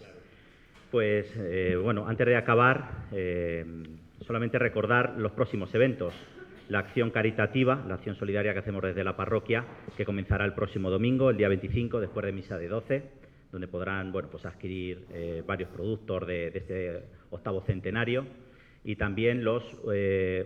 Pues, bueno, antes de acabar, solamente recordar los próximos eventos. La acción caritativa, la acción solidaria que hacemos desde la parroquia, que comenzará el próximo domingo, el día 25, después de misa de 12, donde podrán, bueno, pues adquirir varios productos de este 8º centenario. Y también los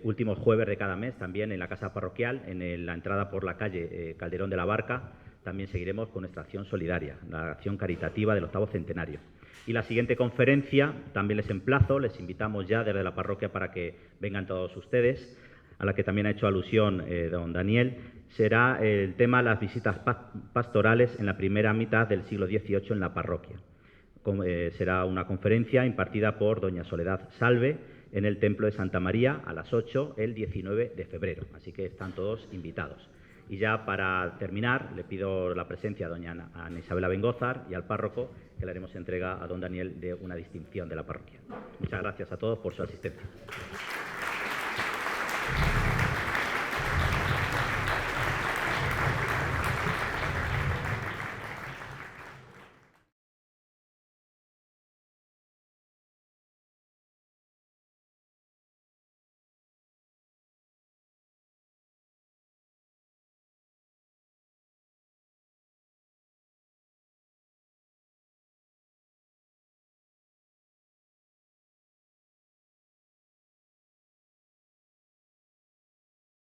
últimos jueves de cada mes, también en la casa parroquial, en la entrada por la calle Calderón de la Barca, también seguiremos con nuestra acción solidaria, la acción caritativa del 8º centenario. Y la siguiente conferencia, también les emplazo, les invitamos ya desde la parroquia para que vengan todos ustedes, a la que también ha hecho alusión don Daniel, será el tema las visitas pastorales en la primera mitad del siglo XVIII en la parroquia. Será una conferencia impartida por doña Soledad Salve, en el Templo de Santa María a las 8 el 19 de febrero. Así que están todos invitados. Y ya para terminar, le pido la presencia a doña Ana Isabel Abengózar y al párroco, que le haremos entrega a don Daniel de una distinción de la parroquia. Muchas gracias a todos por su asistencia.